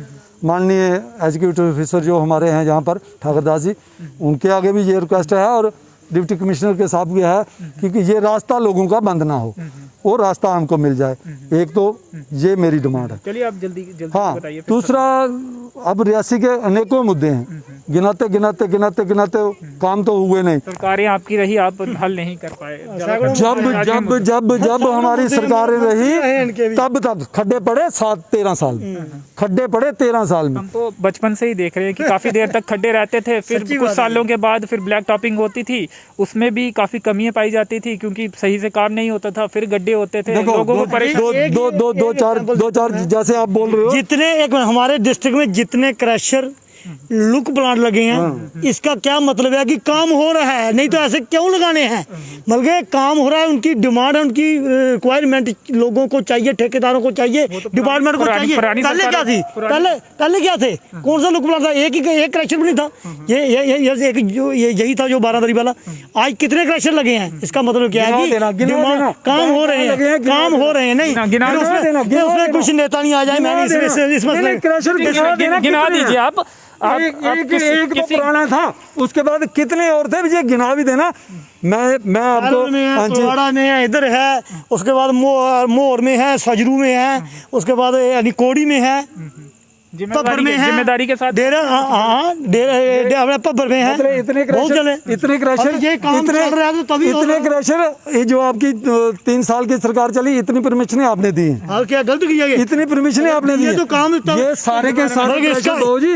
C: माननीय एग्जीक्यूटिव ऑफिसर जो हमारे हैं यहाँ पर ठाकुरदास जी, उनके आगे भी ये रिक्वेस्ट है और डिप्टी कमिश्नर के साहब भी है क्योंकि ये रास्ता लोगों का बंद ना हो, वो रास्ता हमको मिल जाए। एक तो ये मेरी डिमांड है।
A: चलिए आप जल्दी
C: हाँ,
A: बताइए।
C: दूसरा, अब रियासी के अनेकों मुद्दे हैं, गिनाते गिनाते गिनाते गिनाते काम तो हुए नहीं।
A: सरकारें आपकी रही, आप हल नहीं कर पाए।
C: जब जब जब जब हमारी सरकारें रही तब तक खड्डे पड़े 13 साल में, खड्डे पड़े 13 साल में।
A: हम तो बचपन से ही देख रहे हैं कि काफी देर तक खड्डे रहते थे, फिर कुछ सालों के बाद फिर ब्लैक टॉपिंग होती थी, उसमें भी काफी कमियां पाई जाती थी क्योंकि सही से काम नहीं होता था, फिर गड्ढे होते थे, लोगों को परेशान।
C: दो चार जैसे आप बोल रहे हो,
B: जितने एक हमारे डिस्ट्रिक्ट में जितने क्रशर लुक प्लांट लगे हैं, इसका क्या मतलब है कि काम हो रहा है, नहीं तो ऐसे क्यों लगाने हैं? बल्कि काम हो रहा है, उनकी डिमांड है, उनकी रिक्वायरमेंट लोगों को चाहिए, ठेकेदारों को चाहिए, डिपार्टमेंट को चाहिए। पहले क्या थी? पहले क्या थे? कौन सा लुक प्लांट था? एक क्रशर भी नहीं था। ये यही था जो 12 वाला। आज कितने क्रशर लगे हैं? इसका मतलब क्या है कि काम हो रहे हैं, काम हो रहे हैं। नहीं, उसमें कुछ नेता नहीं आ जाए। मैंने इस मसले
A: गिना दीजिए आप।
C: एक तो पुराना था, उसके बाद कितने और थे, ये गिना भी देना। मैं आपको
B: में है, इधर है, उसके बाद मोर में है, सजरू में है, उसके बाद यानी कोड़ी में है, पब्बर में है,
A: जिम्मेदारी के साथ
B: डेरा पब्बर में है।
C: इतने क्रशर
B: ये काम चल रहा है तो तभी
C: इतने क्रशर, ये जो आपकी 3 साल की सरकार चली, इतनी परमिशन आपने दी है।
B: और क्या गलत किया?
C: इतनी परमिशन आपने दी
B: ये तो काम
C: ये सारे के सारे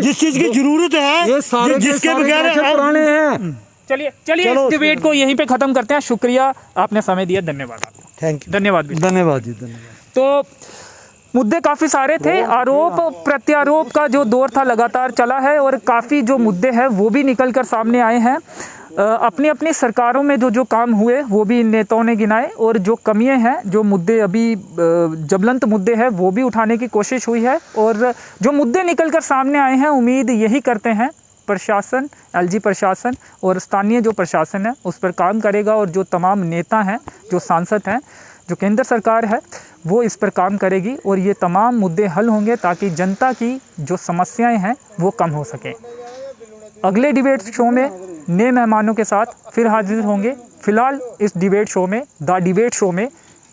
B: जिस चीज की जरूरत है,
C: ये सारे
B: जिसके बगैर
C: पुराने हैं।
A: चलिए इस डिबेट को यहीं पे खत्म करते हैं। शुक्रिया, आपने समय दिया, धन्यवाद आपको।
B: Thank you.
A: धन्यवाद भैया।
C: धन्यवाद जी, धन्यवाद।
A: तो मुद्दे काफ़ी सारे थे, आरोप प्रत्यारोप का जो दौर था लगातार चला है और काफ़ी जो मुद्दे हैं वो भी निकल कर सामने आए हैं। अपनी अपनी सरकारों में जो जो काम हुए वो भी इन नेताओं ने गिनाए और जो कमियां हैं, जो मुद्दे अभी ज्वलंत मुद्दे हैं वो भी उठाने की कोशिश हुई है। और जो मुद्दे निकल कर सामने आए हैं, उम्मीद यही करते हैं प्रशासन, एलजी प्रशासन और स्थानीय जो प्रशासन है उस पर काम करेगा और जो तमाम नेता हैं, जो सांसद हैं, जो केंद्र सरकार है वो इस पर काम करेगी और ये तमाम मुद्दे हल होंगे ताकि जनता की जो समस्याएं हैं वो कम हो सकें। अगले डिबेट शो में नए मेहमानों के साथ फिर हाजिर होंगे। फिलहाल इस डिबेट शो में, द डिबेट शो में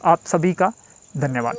A: आप सभी का धन्यवाद।